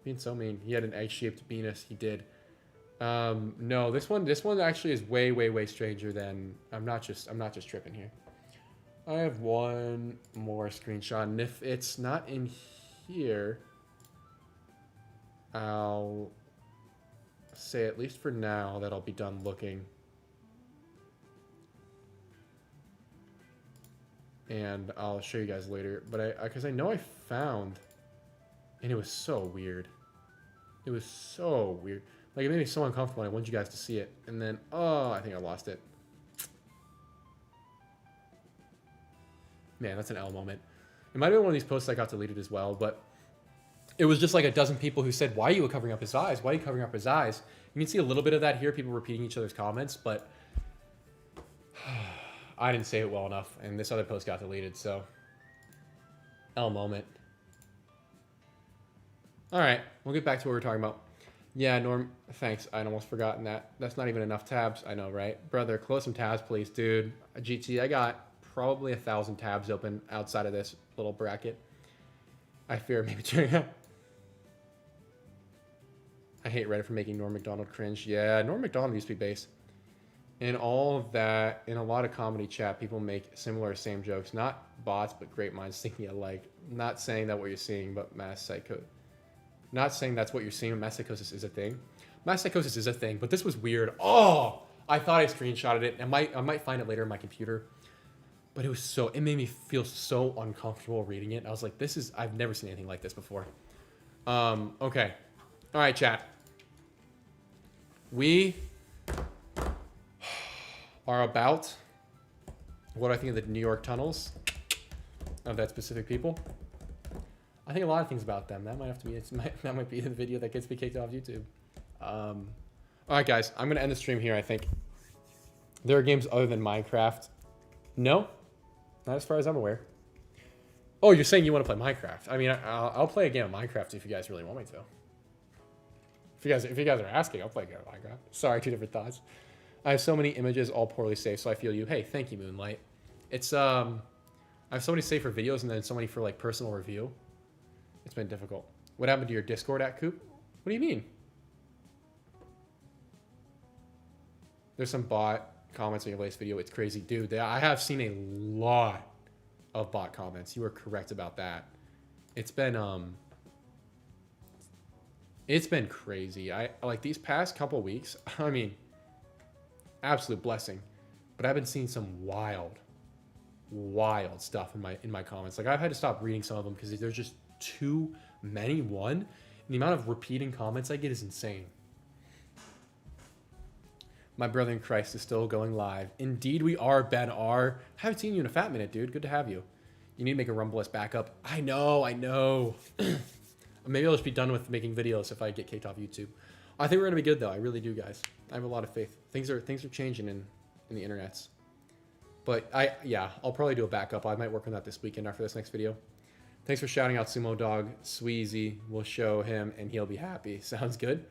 Being so mean. He had an egg-shaped penis. He did. No, this one actually is way stranger than. I'm not just tripping here. I have one more screenshot, and if it's not in here, I'll say at least for now that I'll be done looking. And I'll show you guys later. But because I know I found, and it was so weird. It was so weird. Like, it made me so uncomfortable, and I wanted you guys to see it. And then, oh, I think I lost it. Man, that's an L moment. It might have been one of these posts that got deleted as well, but it was just like a dozen people who said, why are you covering up his eyes? Why are you covering up his eyes? You can see a little bit of that here, people repeating each other's comments, but I didn't say it well enough, and this other post got deleted, so L moment. All right, we'll get back to what we're talking about. Yeah, Norm, thanks. I'd almost forgotten that. That's not even enough tabs. I know, right? Brother, close some tabs, please. Dude, GT, I got probably 1,000 tabs open outside of this little bracket. I fear maybe turning out. I hate Reddit for making Norm Macdonald cringe. Yeah, Norm Macdonald used to be base. In all of that, in a lot of comedy chat, people make similar same jokes. Not bots, but great minds thinking alike. Not saying that what you're seeing, but mass psycho. Not saying that's what you're seeing, but mass psychosis is a thing. Mass psychosis is a thing, but this was weird. Oh, I thought I screenshotted it. I might find it later on my computer. But it made me feel so uncomfortable reading it. I was like, I've never seen anything like this before. Okay. All right, chat. We are about what I think of the New York tunnels of that specific people. I think a lot of things about them. That might have to be that might be the video that gets me kicked off YouTube. All right, guys. I'm gonna end the stream here. I think there are games other than Minecraft. No, not as far as I'm aware. Oh, you're saying you want to play Minecraft? I mean, I'll play a game of Minecraft if you guys really want me to. If you guys are asking, I'll play a game of Minecraft. Sorry, two different thoughts. I have so many images, all poorly saved, so I feel you. Hey, thank you, Moonlight. It's I have so many saved for videos and then so many for like personal review. It's been difficult. What happened to your Discord at Coop? What do you mean? There's some bot comments on your latest video. It's crazy, dude. I have seen a lot of bot comments. You were correct about that. It's been crazy. I like these past couple weeks. I mean, absolute blessing. But I've been seeing some wild wild stuff in my comments. Like, I've had to stop reading some of them because there's just too many. And the amount of repeating comments I get is insane. My brother in Christ is still going live. Indeed we are, Ben R. Haven't seen you in a fat minute, dude. Good to have you. You need to make a Rumble as backup. I know. Maybe I'll just be done with making videos if I get kicked off YouTube. I think we're gonna be good though. I really do, guys. I have a lot of faith. Things are changing in the internets. But I'll probably do a backup. I might work on that this weekend after this next video. Thanks for shouting out Sumo Dog. Sweezy. We'll show him and he'll be happy. Sounds good.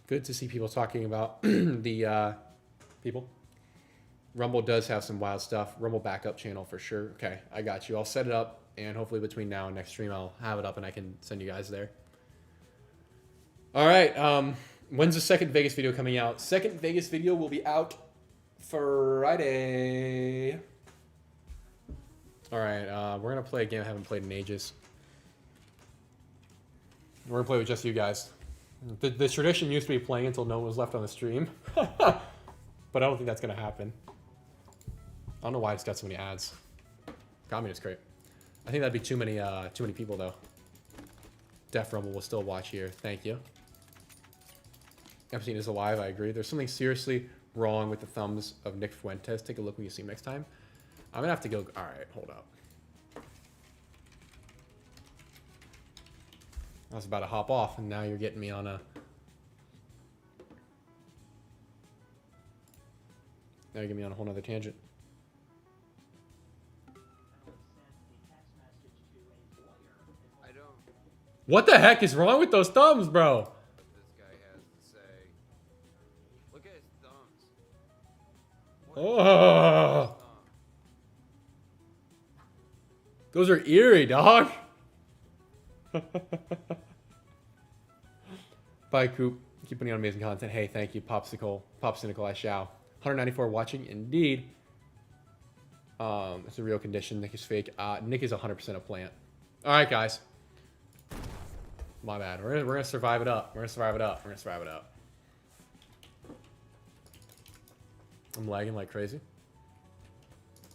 Good to see people talking about the people. Rumble does have some wild stuff. Rumble backup channel for sure. Okay, I got you. I'll set it up, and hopefully between now and next stream, I'll have it up and I can send you guys there. All right. When's the second Vegas video coming out? Second Vegas video will be out Friday. All right. We're gonna play a game I haven't played in ages. We're gonna play with just you guys. The tradition used to be playing until no one was left on the stream, but I don't think that's gonna happen. I don't know why it's got so many ads. Communist crate. I think that'd be too many people though. Def Rumble will still watch here. Thank you. Epstein is alive. I agree. There's something seriously wrong with the thumbs of Nick Fuentes. Take a look when you see him next time. I'm gonna have to go. All right, hold up. I was about to hop off, and now you're getting me on a. Now you're getting me on a whole nother tangent. What the heck is wrong with those thumbs, bro? This guy has to say. Look at his thumbs. Oh, those are eerie, dog. Bye, Coop. Keep putting on amazing content. Hey, thank you, Popsicle. Popsicle, I shall. 194 watching, indeed. It's a real condition. Nick is fake. Nick is 100% a plant. All right, guys. My bad. We're gonna survive it up. We're gonna survive it up. We're gonna survive it up. I'm lagging like crazy.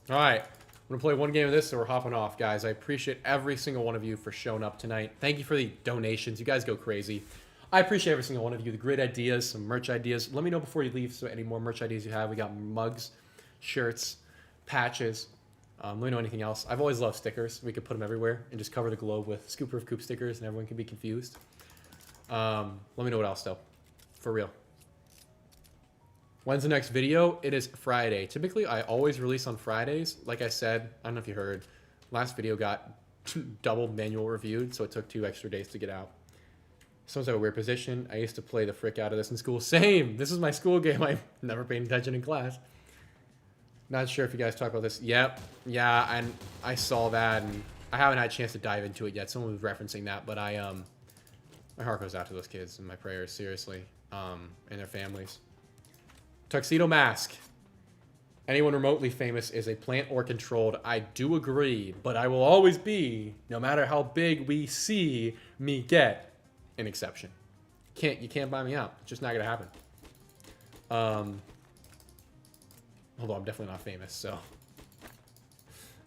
All right. I'm gonna play one game of this, so we're hopping off, guys. I appreciate every single one of you for showing up tonight. Thank you for the donations. You guys go crazy. I appreciate every single one of you. The great ideas, some merch ideas. Let me know before you leave so any more merch ideas you have. We got mugs, shirts, patches. Let me know anything else. I've always loved stickers. We could put them everywhere and just cover the globe with Scooper of Coop stickers and everyone can be confused. Let me know what else, though. For real. When's the next video? It is Friday. Typically, I always release on Fridays. Like I said, I don't know if you heard, last video got double manual reviewed, so it took 2 extra days to get out. Someone's have a weird position. I used to play the frick out of this in school. Same! This is my school game. I never paid attention in class. Not sure if you guys talk about this. Yep. Yeah, and I saw that, and I haven't had a chance to dive into it yet. Someone was referencing that, but my heart goes out to those kids and my prayers, seriously, and their families. Tuxedo Mask. Anyone remotely famous is a plant or controlled. I do agree, but I will always be, no matter how big we see me get, an exception. You can't buy me out. It's just not gonna happen. Although I'm definitely not famous, so.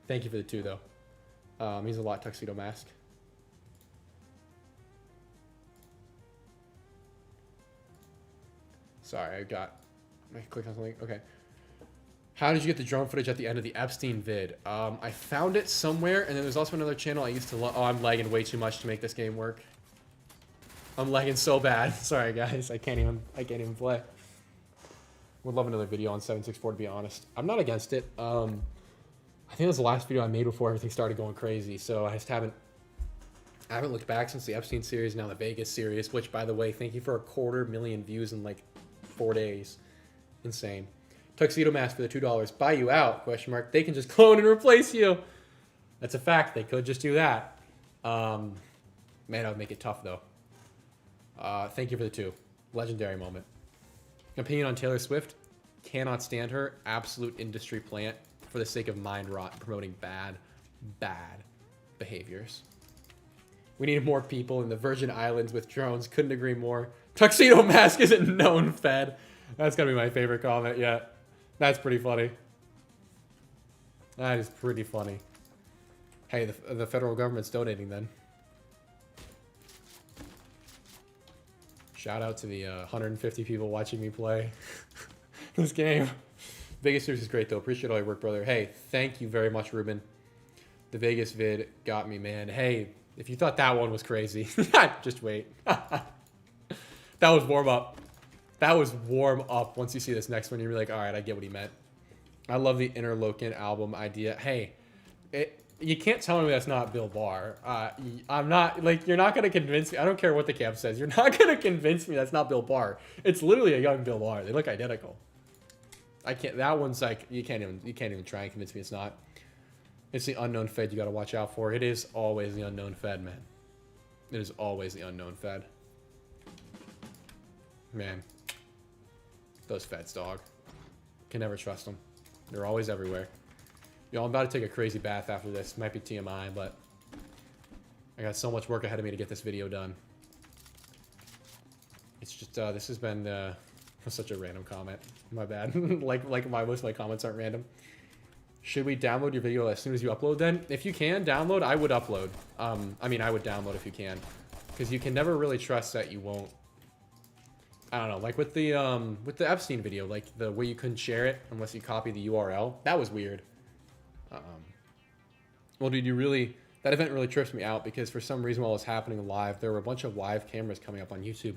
Thank you for the 2, though. Means a lot, Tuxedo Mask. Sorry, I clicked on something. Okay. How did you get the drone footage at the end of the Epstein vid? I found it somewhere, and then there's also another channel I used to love. Oh, I'm lagging way too much to make this game work. I'm lagging so bad. Sorry, guys. I can't even play. Would love another video on 764, to be honest. I'm not against it. I think that was the last video I made before everything started going crazy, so I haven't looked back since the Epstein series, now the Vegas series, which, by the way, thank you for 250,000 views in like 4 days. Insane. Tuxedo Mask for the $2. Buy you out, question mark. They can just clone and replace you. That's a fact. They could just do that. Man, I would make it tough, though. Thank you for the 2. Legendary moment. Opinion on Taylor Swift? Cannot stand her. Absolute industry plant for the sake of mind rot, promoting bad behaviors. We need more people in the Virgin Islands with drones. Couldn't agree more. Tuxedo Mask isn't known fed. That's gonna be my favorite comment yet. That's pretty funny. That is pretty funny. Hey, the federal government's donating then. Shout out to the 150 people watching me play this game. Vegas series is great though. Appreciate all your work, brother. Hey, thank you very much, Ruben. The Vegas vid got me, man. Hey, if you thought that one was crazy, just wait. That was warm up. That was warm up. Once you see this next one, you're like, all right, I get what he meant. I love the Interlochen album idea. Hey, you can't tell me that's not Bill Barr. I'm not, like, you're not going to convince me. I don't care what the camp says. You're not going to convince me that's not Bill Barr. It's literally a young Bill Barr. They look identical. I can't, that one's like, you can't even try and convince me it's not. It's the unknown Fed you got to watch out for. It is always the unknown Fed, man. It is always the unknown Fed. Man. Those Feds, dog. Can never trust them. They're always everywhere. Yo, I'm about to take a crazy bath after this. Might be TMI, but I got so much work ahead of me to get this video done. It's just, this has been such a random comment. My bad. like most of my comments aren't random. Should we download your video as soon as you upload then? If you can download, I would upload. I mean, I would download if you can. Because you can never really trust that you won't. I don't know, like with the Epstein video, like the way you couldn't share it unless you copy the URL. That was weird. Well, dude, that event really trips me out because for some reason while it was happening live, there were a bunch of live cameras coming up on YouTube.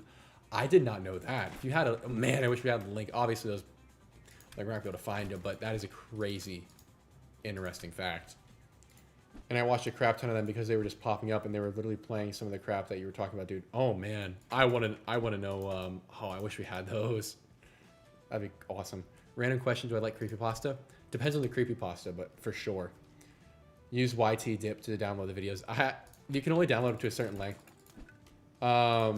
I did not know that. If you had man, I wish we had the link. Obviously, those, like, we're not going to be able to find it, but that is a crazy, interesting fact. And I watched a crap ton of them because they were just popping up and they were literally playing some of the crap that you were talking about, dude. Oh, man. I want to know, oh, I wish we had those. That'd be awesome. Random question, do I like creepypasta? Depends on the creepypasta, but for sure. Use YT dip to download the videos. You can only download them to a certain length. But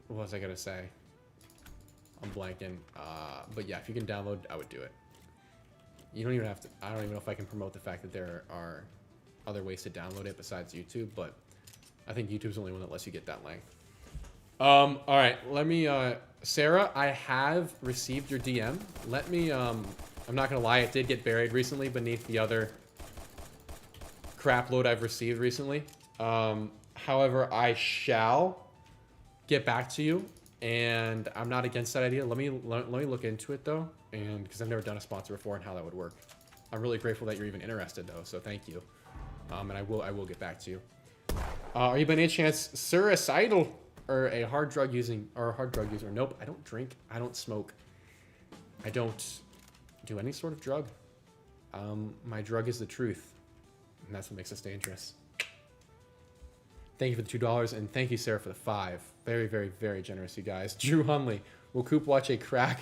what was I gonna say? I'm blanking. But yeah, if you can download, I would do it. You don't even have to. I don't even know if I can promote the fact that there are other ways to download it besides YouTube, but I think YouTube's the only one that lets you get that length. All right, let me, Sarah, I have received your DM. Let me, I'm not gonna lie, it did get buried recently beneath the other crap load I've received recently. However, I shall get back to you, and I'm not against that idea. Let me look into it though, and because I've never done a sponsor before and how that would work. I'm really grateful that you're even interested though, so thank you. And I will get back to you. Are you by any chance suicidal? Or a hard drug user. Nope, I don't drink. I don't smoke. I don't do any sort of drug. My drug is the truth. And that's what makes us dangerous. Thank you for the $2. And thank you, Sarah, for the 5. Very, very, very generous, you guys. Drew Hunley. Will Coop watch a crack?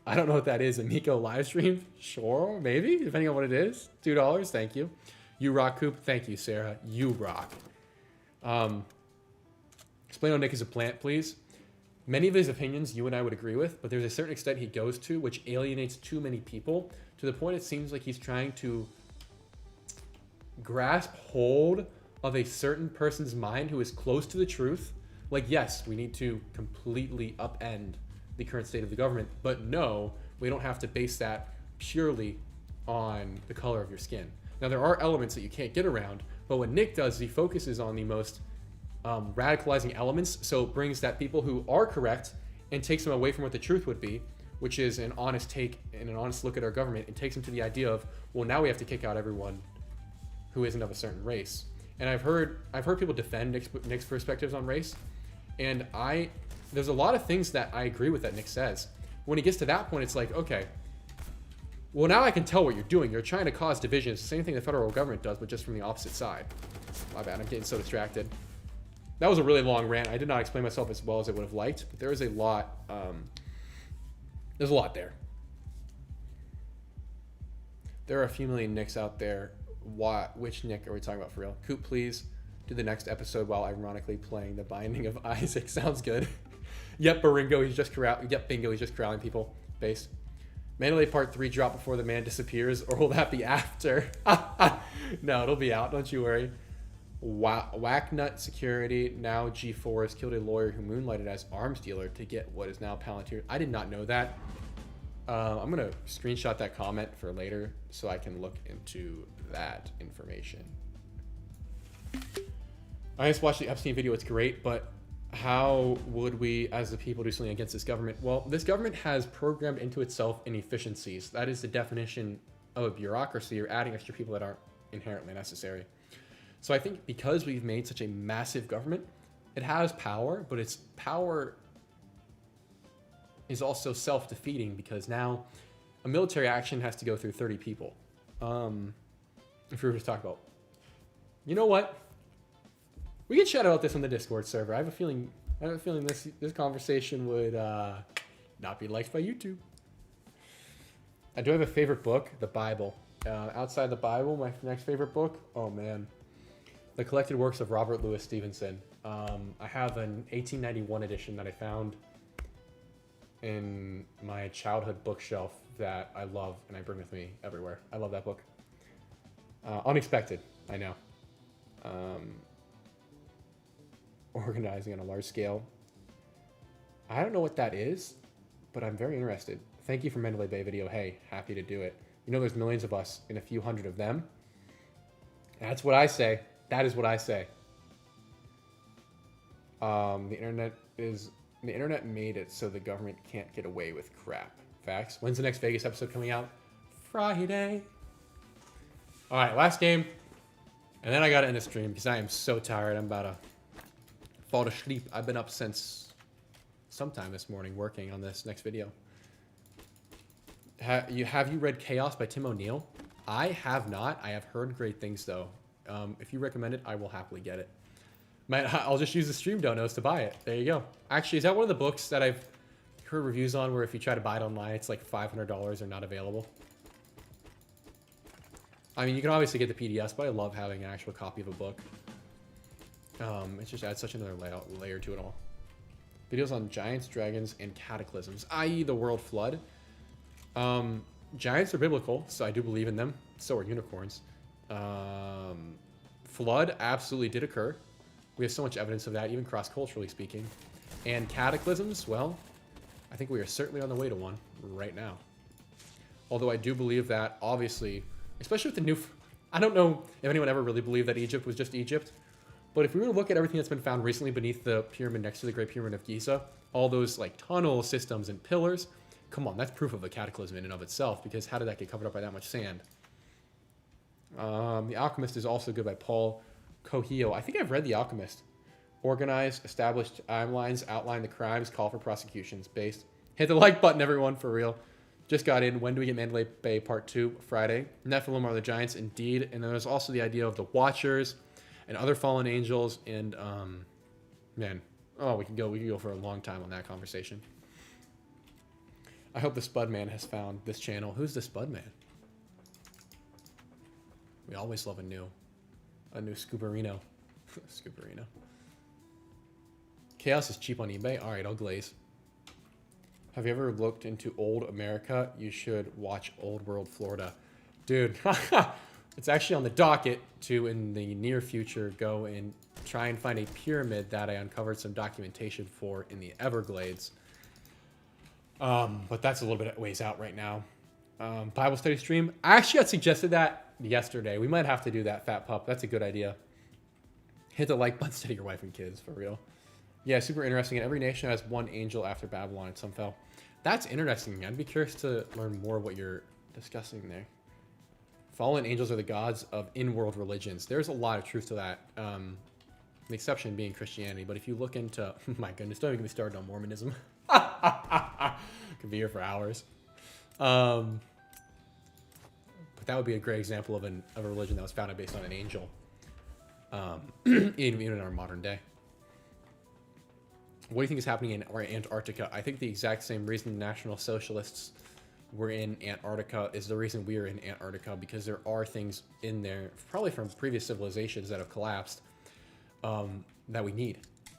I don't know what that is. A Miko live stream? Sure, maybe. Depending on what it is. $2. Thank you. You rock, Coop. Thank you, Sarah. You rock. Explain how Nick is a plant, please. Many of his opinions you and I would agree with, but there's a certain extent he goes to which alienates too many people to the point it seems like he's trying to grasp hold of a certain person's mind who is close to the truth. Like, yes, we need to completely upend the current state of the government, but no, we don't have to base that purely on the color of your skin. Now, there are elements that you can't get around, but what Nick does is he focuses on the most radicalizing elements, so it brings that people who are correct and takes them away from what the truth would be, which is an honest take and an honest look at our government, and takes them to the idea of, well, now we have to kick out everyone who isn't of a certain race. And I've heard people defend Nick's perspectives on race, and there's a lot of things that I agree with that Nick says. When he gets to that point, it's like, okay, well, now I can tell what you're doing. You're trying to cause divisions, the same thing the federal government does, but just from the opposite side. My bad, I'm getting so distracted. That was a really long rant. I did not explain myself as well as I would have liked, but there is a lot. There's a lot there. There are a few million Nicks out there. Which Nick are we talking about for real? Coop, please do the next episode while ironically playing The Binding of Isaac. Sounds good. Yep, Baringo, he's just corralling. Yep, Bingo, he's just corralling people. Based. Mandalay Part 3 drop before the man disappears, or will that be after? No, it'll be out. Don't you worry. Whacknut Security, now G4, has killed a lawyer who moonlighted as arms dealer to get what is now Palantir. I did not know that. I'm gonna screenshot that comment for later so I can look into that information. I just watched the Epstein video. It's great, but how would we, as the people, do something against this government? Well, this government has programmed into itself inefficiencies. That is the definition of a bureaucracy. You're adding extra people that aren't inherently necessary. So I think because we've made such a massive government, it has power, but its power is also self-defeating because now a military action has to go through 30 people. If we were to talk about, you know what? We can chat about this on the Discord server. I have a feeling this conversation would not be liked by YouTube. I do have a favorite book, the Bible. Outside the Bible, my next favorite book, oh man, The Collected Works of Robert Louis Stevenson. I have an 1891 edition that I found in my childhood bookshelf that I love and I bring with me everywhere. I love that book. Unexpected, I know. Organizing on a large scale. I don't know what that is, but I'm very interested. Thank you for Mandalay Bay video. Hey, happy to do it. You know there's millions of us and a few hundred of them. That's what I say. That is what I say. The internet made it so the government can't get away with crap. Facts. When's the next Vegas episode coming out? Friday. All right, last game. And then I got to end the stream because I am so tired. I'm about to fall to sleep. I've been up since sometime this morning working on this next video. Have you read Chaos by Tim O'Neill? I have not. I have heard great things though. If you recommend it, I will happily get it. I'll just use the stream donos to buy it. There you go. Actually, is that one of the books that I've heard reviews on where if you try to buy it online, it's like $500 or not available? I mean, you can obviously get the PDFs, but I love having an actual copy of a book. It just adds such another layer to it all. Videos on giants, dragons, and cataclysms, i.e. the world flood. Giants are biblical, so I do believe in them. So are unicorns. Flood absolutely did occur. We have so much evidence of that, even cross-culturally speaking. And cataclysms, well, I think we are certainly on the way to one right now. Although I do believe that, obviously, especially with the new... I don't know if anyone ever really believed that Egypt was just Egypt. But if we were to look at everything that's been found recently beneath the pyramid next to the Great Pyramid of Giza, all those like tunnel systems and pillars, come on, that's proof of a cataclysm in and of itself, because how did that get covered up by that much sand? The Alchemist is also good by Paul Coelho. I think I've read The Alchemist. Organize, established timelines, outline the crimes, call for prosecutions, based. Hit the like button, everyone, for real. Just got in. When do we get Mandalay Bay Part 2? Friday. Nephilim are the giants, indeed. And then there's also the idea of the Watchers and other fallen angels. And, man, oh, we can go for a long time on that conversation. I hope the Spud Man has found this channel. Who's the Spud Man? We always love a new Scooperino. Scooperino. Chaos is cheap on eBay. All right, I'll glaze. Have you ever looked into Old America? You should watch Old World Florida. Dude, it's actually on the docket to, in the near future, go and try and find a pyramid that I uncovered some documentation for in the Everglades. But that's a little bit ways out right now. Bible study stream. I actually got suggested that yesterday. We might have to do that, Fat Pup. That's a good idea. Hit the like button, study your wife and kids, for real. Yeah, super interesting. And every nation has one angel after Babylon and some fell. That's interesting. I'd be curious to learn more what you're discussing there. Fallen angels are the gods of in-world religions. There's a lot of truth to that. The exception being Christianity. But if you look into... my goodness, don't even get me started on Mormonism. Could be here for hours. But that would be a great example of a religion that was founded based on an angel. Even in our modern day. What do you think is happening in Antarctica? I think the exact same reason the National Socialists were in Antarctica is the reason we are in Antarctica, because there are things in there, probably from previous civilizations that have collapsed, that we need.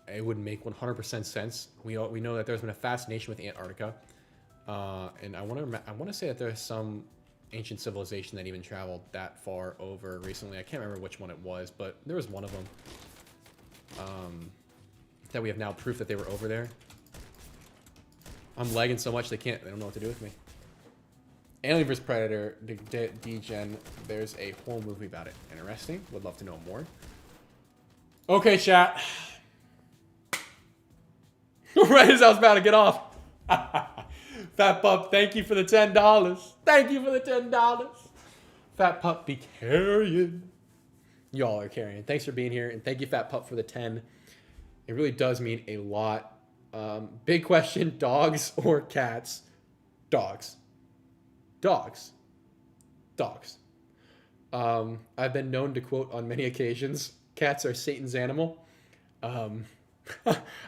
It would make 100% sense. We know that there's been a fascination with Antarctica, and I want to say that there's some ancient civilization that even traveled that far over recently. I can't remember which one it was, but there was one of them. That we have now proof that they were over there. I'm lagging so much they don't know what to do with me. Alien vs. Predator, D-Gen. There's a whole movie about it. Interesting. Would love to know more. Okay, chat. Right as I was about to get off. Fat Pup, thank you for the $10. Thank you for the $10. Fat Pup be carrying. Y'all are carrying. Thanks for being here. And thank you, Fat Pup, for the 10. It really does mean a lot. Big question, dogs or cats? Dogs. Dogs. Dogs. I've been known to quote on many occasions, cats are Satan's animal. I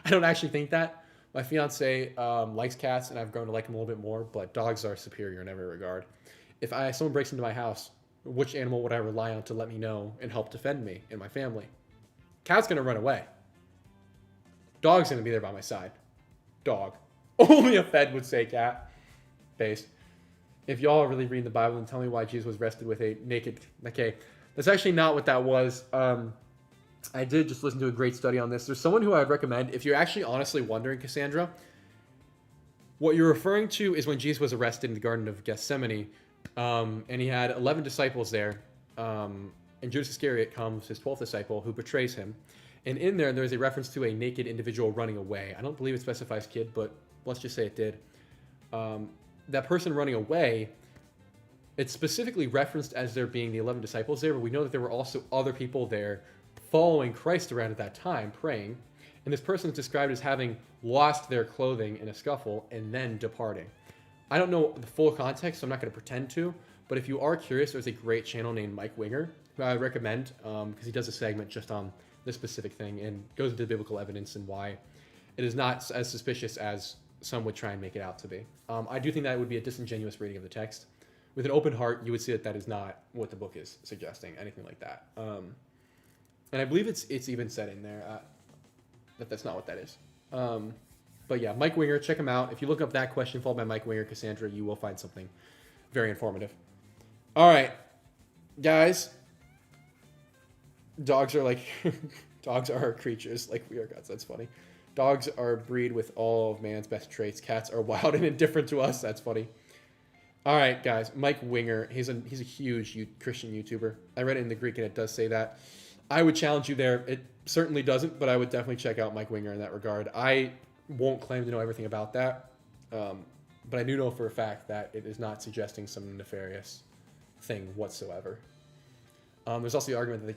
don't actually think that. My fiance likes cats, and I've grown to like them a little bit more, but dogs are superior in every regard. If someone breaks into my house, which animal would I rely on to let me know and help defend me and my family? Cat's going to run away. Dog's going to be there by my side. Dog. Only a Fed would say cat. Based. If y'all are really reading the Bible, then tell me why Jesus was arrested with a naked... Okay, that's actually not what that was. I did just listen to a great study on this. There's someone who I would recommend, if you're actually honestly wondering, Cassandra, what you're referring to is when Jesus was arrested in the Garden of Gethsemane, and he had 11 disciples there, and Judas Iscariot comes, his 12th disciple, who betrays him. And in there's a reference to a naked individual running away. I don't believe it specifies kid, but let's just say it did. That person running away, it's specifically referenced as there being the 11 disciples there, but we know that there were also other people there following Christ around at that time, praying. And this person is described as having lost their clothing in a scuffle and then departing. I don't know the full context, so I'm not going to pretend to, but if you are curious, there's a great channel named Mike Winger, who I recommend, because he does a segment just on this specific thing and goes into biblical evidence and why it is not as suspicious as some would try and make it out to be. I do think that would be a disingenuous reading of the text. With an open heart, you would see that that is not what the book is suggesting, anything like that. And I believe it's even said in there that that's not what that is. But yeah, Mike Winger, check him out. If you look up that question followed by Mike Winger, Cassandra, you will find something very informative. All right, guys. Dogs are like, dogs are creatures like we are gods. That's funny. Dogs are a breed with all of man's best traits. Cats are wild and indifferent to us. That's funny. All right, guys. Mike Winger. He's a huge Christian YouTuber. I read it in the Greek and it does say that. I would challenge you there. It certainly doesn't, but I would definitely check out Mike Winger in that regard. I won't claim to know everything about that, but I do know for a fact that it is not suggesting some nefarious thing whatsoever. There's also the argument that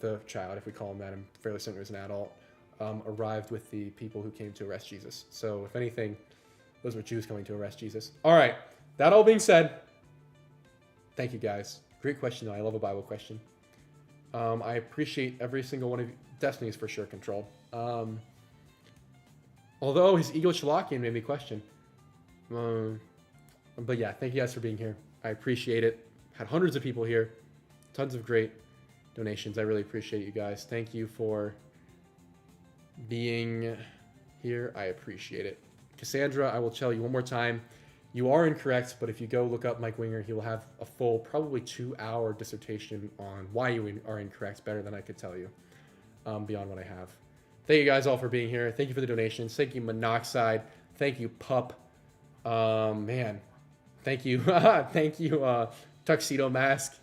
the child, if we call him that, I'm fairly certain as an adult, arrived with the people who came to arrest Jesus. So if anything, those were Jews coming to arrest Jesus. All right. That all being said, thank you guys. Great question, though. I love a Bible question. I appreciate every single one of you. Destiny is for sure controlled. Although his ego Shalakian made me question. But yeah, thank you guys for being here. I appreciate it. Had hundreds of people here. Tons of great donations. I really appreciate you guys. Thank you for being here. I appreciate it. Cassandra, I will tell you one more time. You are incorrect, but if you go look up Mike Winger, he will have a full, probably 2-hour dissertation on why you are incorrect, better than I could tell you, beyond what I have. Thank you guys all for being here. Thank you for the donations. Thank you, Monoxide. Thank you, Pup. Man. Thank you. Thank you, Tuxedo Mask.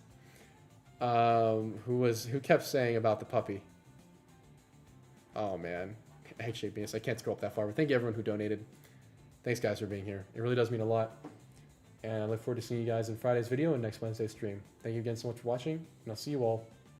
Who kept saying about the puppy. Oh, man. Egg-shaped penis. I can't scroll up that far, but thank you, everyone who donated. Thanks, guys, for being here. It really does mean a lot. And I look forward to seeing you guys in Friday's video and next Wednesday's stream. Thank you again so much for watching, and I'll see you all